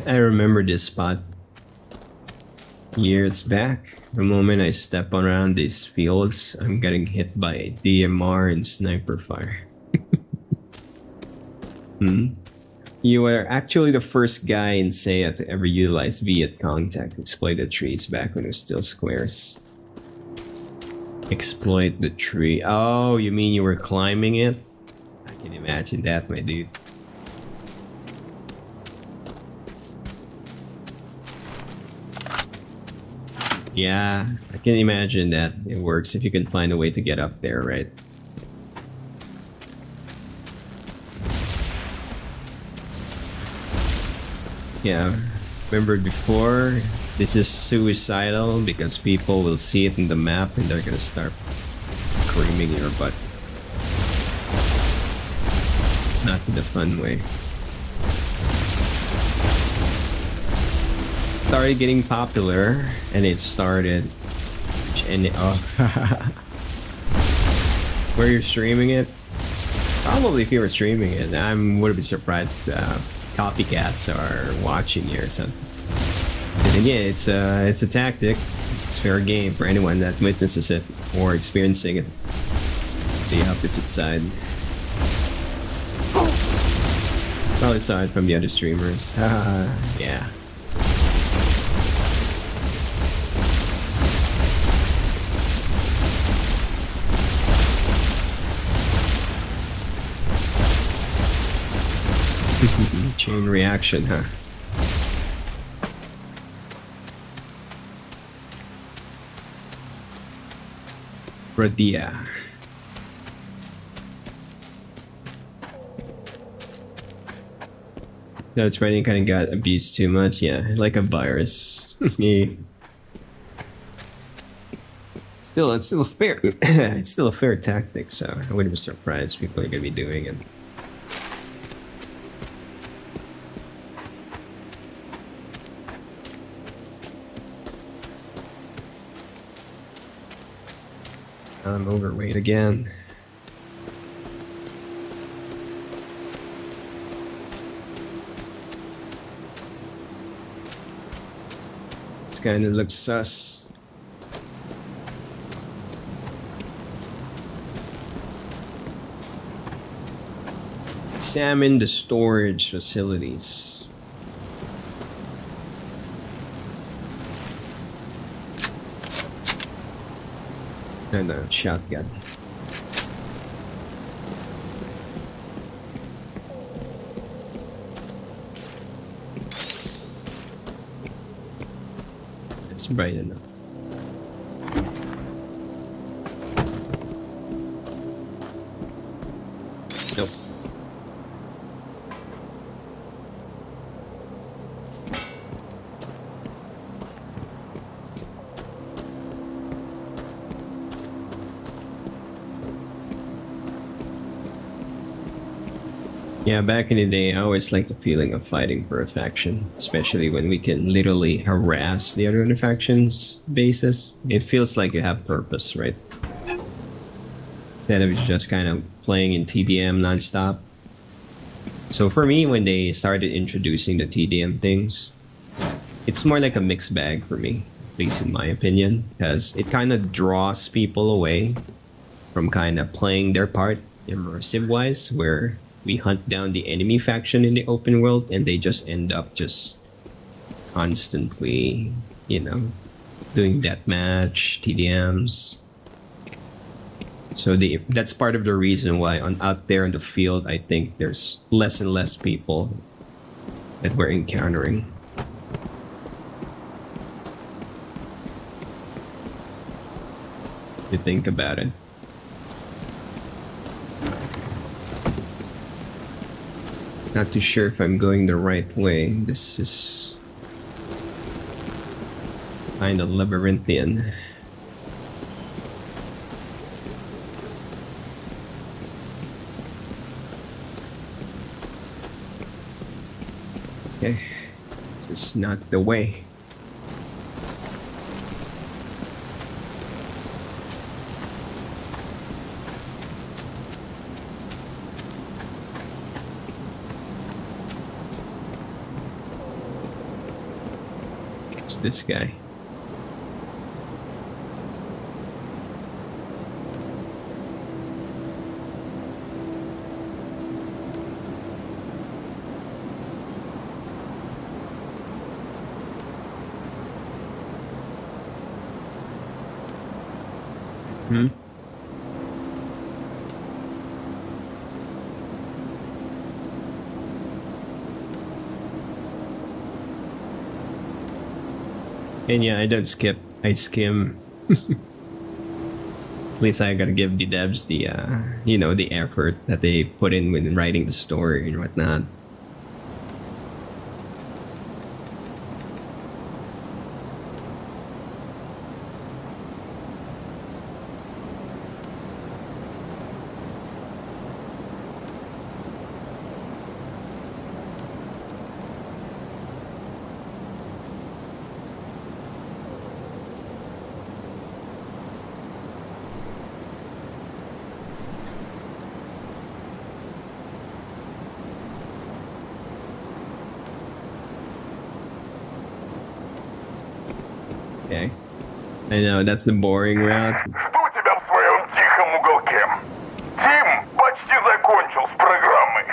I remember this spot years back. The moment I step around these fields, I'm getting hit by DMR and sniper fire. You were actually the first guy in Saya to ever utilize Viet Contact to exploit the trees back when it was still squares. Exploit the tree. Oh, you mean you were climbing it? I can imagine that, my dude. Yeah, I can imagine that it works if you can find a way to get up there, right? Yeah, remember before, this is suicidal because people will see it in the map and they're gonna start creaming your butt. Not in the fun way. Started getting popular and it started where you're streaming it, probably if you were streaming it, I would be surprised copycats are watching you or something. And again, it's a tactic. It's fair game for anyone that witnesses it or experiencing it. The opposite side. Probably saw it from the other streamers. Yeah. Chain reaction, huh? Radia. That's right, it kind of got abused too much, yeah, like a virus. Yeah. Still, it's still fair. It's still a fair tactic, so I wouldn't be surprised people are gonna be doing it. I'm overweight again. This kind of looks sus. Examine the storage facilities. And a shotgun. It's bright enough. Nope. Yeah, back in the day, I always liked the feeling of fighting for a faction, especially when we can literally harass the other faction's bases. It feels like you have purpose, right? Instead of just kind of playing in TDM nonstop. So for me, when they started introducing the TDM things, it's more like a mixed bag for me, at least in my opinion, because it kind of draws people away from kind of playing their part immersive-wise, where we hunt down the enemy faction in the open world and they just end up just constantly, doing deathmatch, TDMs. So that's part of the reason why out there in the field, I think there's less and less people that we're encountering. You think about it. Not too sure if I'm going the right way. This is kind of labyrinthian. Okay, this is not the way. It's this guy. And yeah, I don't skip, I skim. At least I gotta give the devs the, the effort that they put in when writing the story and whatnot. Okay. I know, that's the boring route. Что у тебя в своем тихом уголке? Тим почти закончил с программой.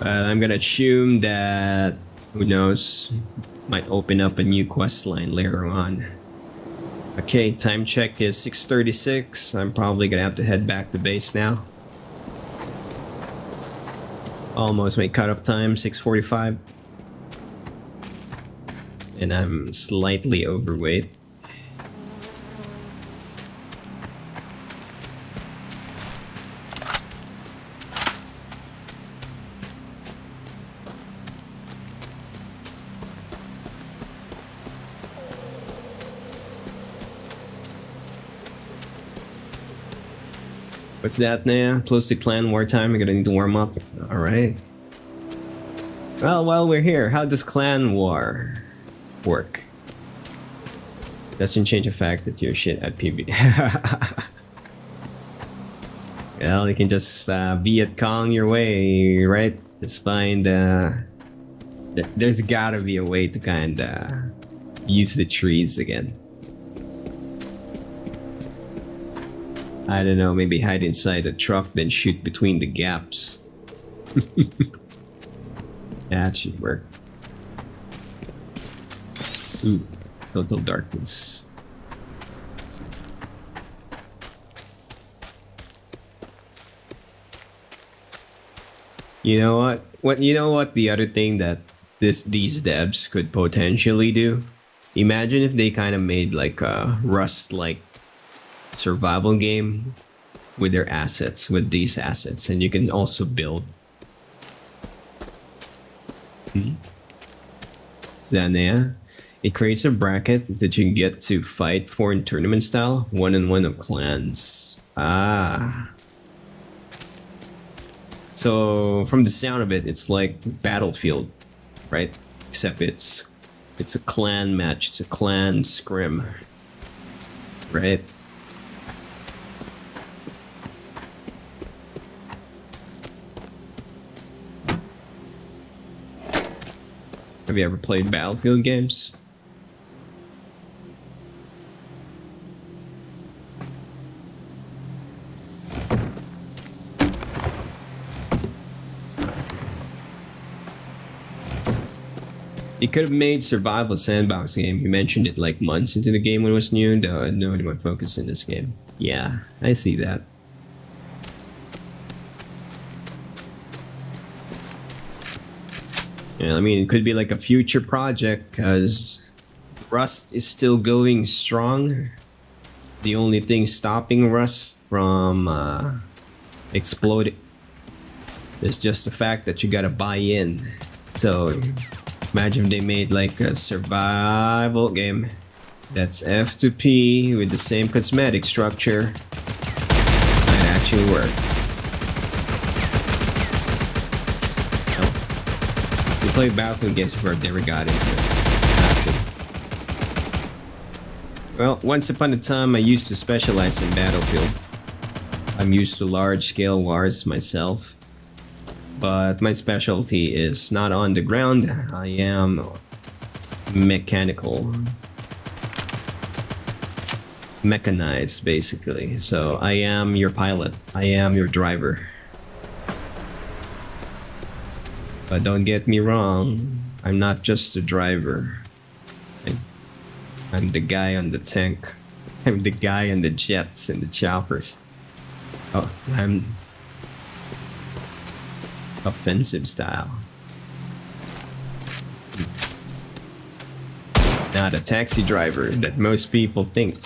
I'm gonna assume that, who knows, might open up a new quest line later on. Okay, time check is 6:36. I'm probably gonna have to head back to base now. Almost my cut-up time, 6:45. And I'm slightly overweight. What's that now? Close to clan war time. I'm gonna need to warm up. Alright. Well, while we're here, how does clan war work? Doesn't change the fact that you're shit at PB. Well, you can just Viet Cong your way, right? Just find there's gotta be a way to kinda use the trees again. I don't know, maybe hide inside a truck then shoot between the gaps. That should work. Ooh, total darkness. You know what? You know what? The other thing that these devs could potentially do. Imagine if they kind of made like a Rust-like survival game with their assets, with these assets, and you can also build. Zanea. It creates a bracket that you can get to fight for in tournament style, 1-on-1 of clans. Ah. So from the sound of it, it's like Battlefield, right? Except it's a clan match. It's a clan scrim, right? Have you ever played Battlefield games? You could have made survival sandbox game. You mentioned it like months into the game when it was new. Nobody would focus in this game. Yeah, I see that. Yeah, I mean, it could be like a future project because Rust is still going strong. The only thing stopping Rust from exploding is just the fact that you gotta buy in. So imagine if they made like a survival game that's F2P with the same cosmetic structure. Might actually work. You play Battlefield games before I've never got into it. Classic. Well, once upon a time I used to specialize in Battlefield. I'm used to large-scale wars myself. But my specialty is not on the ground. I am mechanical. Mechanized, basically. So I am your pilot. I am your driver. But don't get me wrong, I'm not just a driver. I'm the guy on the tank. I'm the guy on the jets and the choppers. Oh, I'm offensive style. Not a taxi driver that most people think.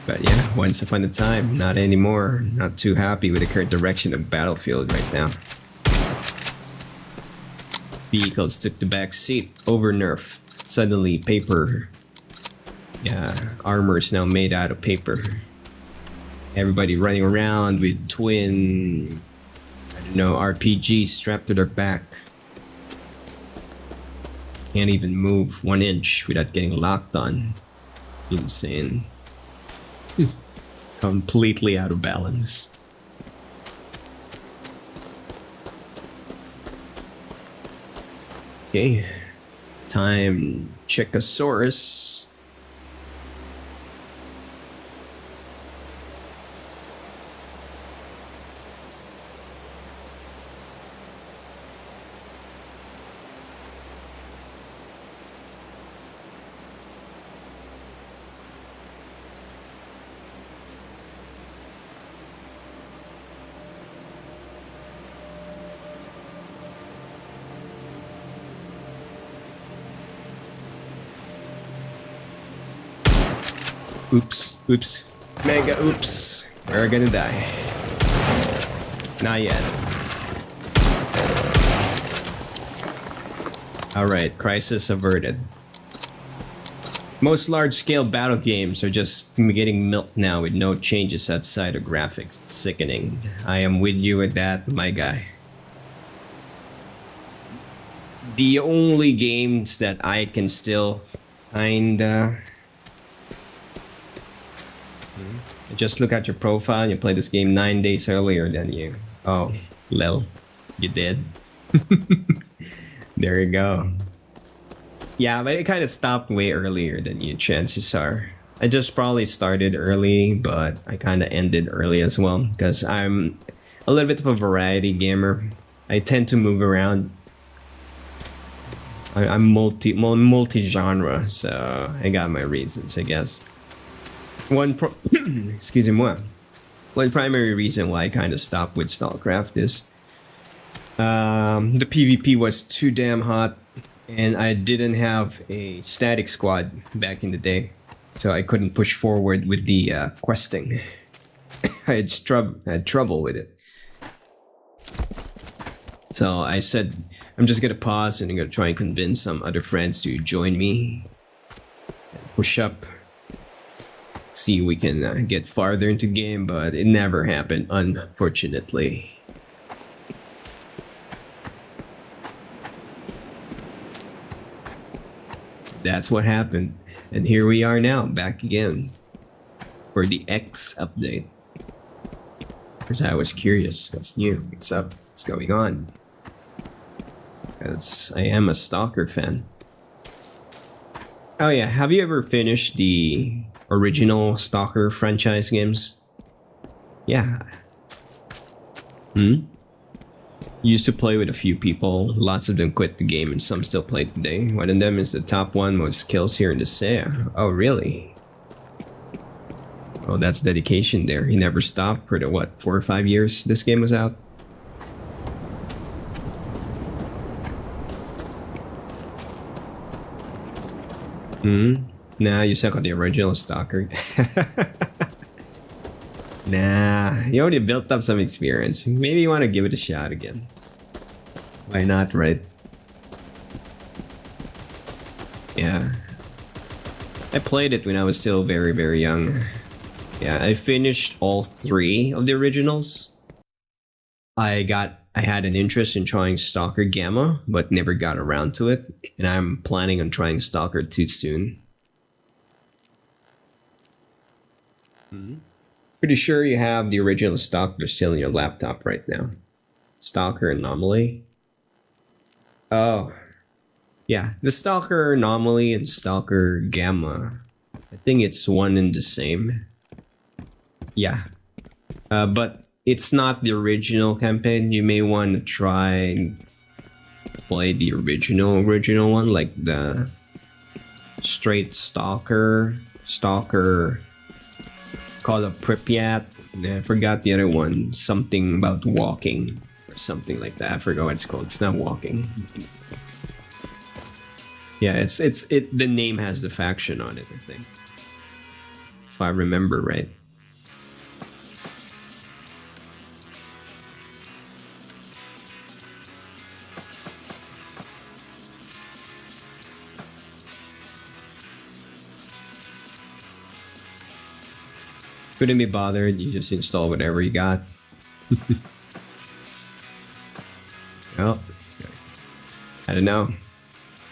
But yeah, once upon a time, not anymore. Not too happy with the current direction of Battlefield right now. Vehicles took the back seat, over nerfed. Suddenly, paper. Yeah, armor is now made out of paper. Everybody running around with twin, I don't know, RPGs strapped to their back. Can't even move 1 inch without getting locked on. Insane. Completely out of balance. Okay, time Checkosaurus. Oops, oops, mega oops. We're gonna die. Not yet. Alright, crisis averted. Most large-scale battle games are just getting milked now with no changes outside of graphics. It's sickening. I am with you with that, my guy. The only games that I can still kinda... Just look at your profile, you played this game 9 days earlier than you. Oh, lel. You did. There you go. Yeah, but it kind of stopped way earlier than you, chances are. I just probably started early, but I kind of ended early as well. Because I'm a little bit of a variety gamer. I tend to move around. I'm multi-genre, so I got my reasons, I guess. Excuse me. One primary reason why I kind of stopped with Stalcraft is the PvP was too damn hot, and I didn't have a static squad back in the day, so I couldn't push forward with the questing. I had trouble with it. So I said, I'm just gonna pause and I'm gonna try and convince some other friends to join me. Push up. see if we can get farther into game, but it never happened, unfortunately. That's what happened. And here we are now, back again for the X update. Because I was curious, what's new? What's up? What's going on? Because I am a Stalker fan. Oh yeah, have you ever finished the original Stalker franchise games? Yeah. Used to play with a few people. Lots of them quit the game and some still play today. One of them is the top one most kills here in the SEA. Oh really? Oh, that's dedication there. He never stopped for the what, 4 or 5 years this game was out? Nah, you suck on the original Stalker. Nah, you already built up some experience. Maybe you want to give it a shot again. Why not, right? Yeah. I played it when I was still very, very young. Yeah, I finished all 3 of the originals. I had an interest in trying Stalker Gamma, but never got around to it. And I'm planning on trying Stalker 2 soon. Pretty sure you have the original Stalker still in your laptop right now. Stalker Anomaly. Oh. Yeah, the Stalker Anomaly and Stalker Gamma. I think it's one and the same. Yeah. But it's not the original campaign. You may want to try and play the original one, like the straight Stalker Call of Pripyat. I forgot the other one. Something about walking or something like that. I forgot what it's called. It's not walking. Yeah, it's the name has the faction on it, I think. If I remember right. Couldn't be bothered, you just install whatever you got. Well, I don't know.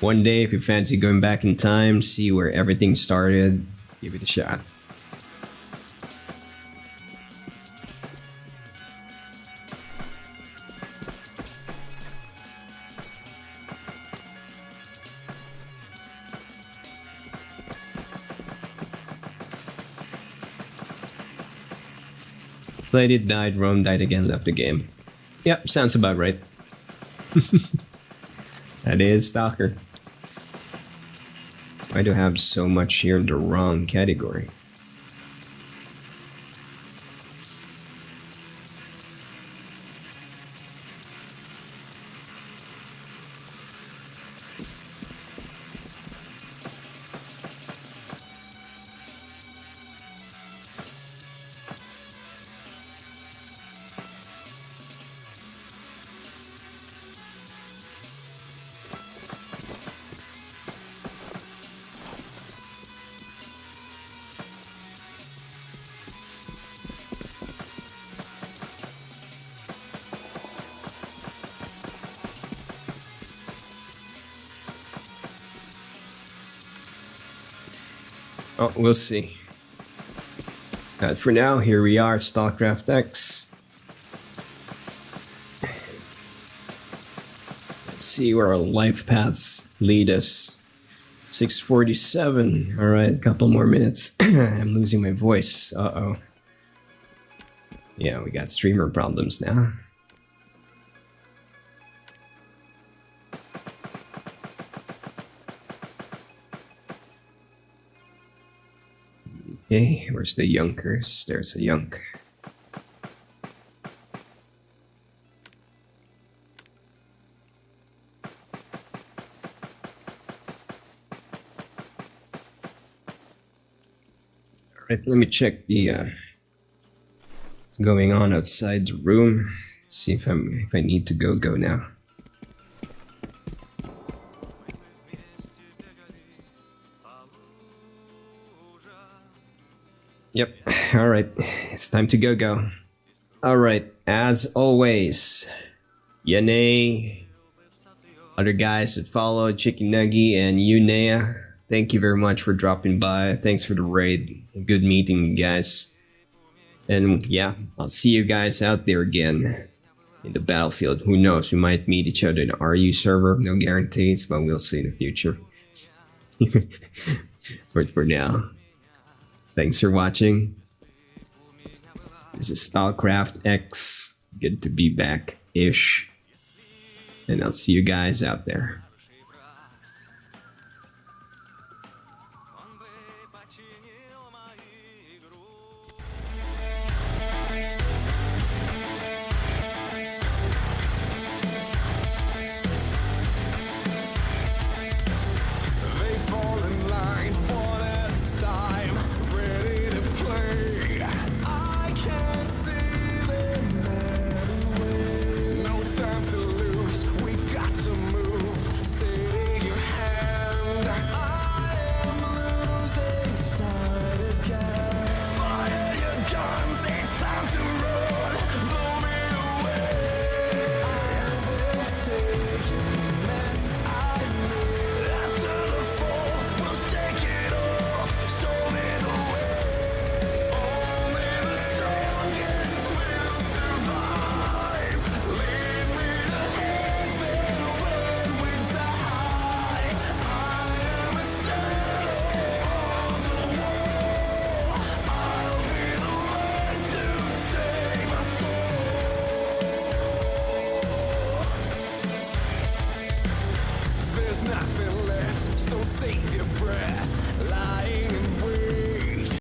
One day, if you fancy going back in time, see where everything started, give it a shot. Played it, died, Rome died again, left the game. Yep, sounds about right. That is Stalker. Why do I have so much here in the wrong category? Oh, we'll see. But for now, here we are, Stalcraft X. Let's see where our life paths lead us. 6:47. Alright, a couple more minutes. I'm losing my voice. Uh-oh. Yeah, we got streamer problems now. Okay, where's the Yunkers? There's a Yunk. Alright, let me check the what's going on outside the room. See if I need to go now. Yep. Alright. It's time to go. Alright. As always, Yane, other guys that followed, Chicken Nuggy, and Yunea, thank you very much for dropping by. Thanks for the raid. Good meeting you guys. And yeah, I'll see you guys out there again in the battlefield. Who knows? We might meet each other in an RU server. No guarantees, but we'll see in the future. But for now, thanks for watching. This is Stalcraft X. Good to be back-ish. And I'll see you guys out there.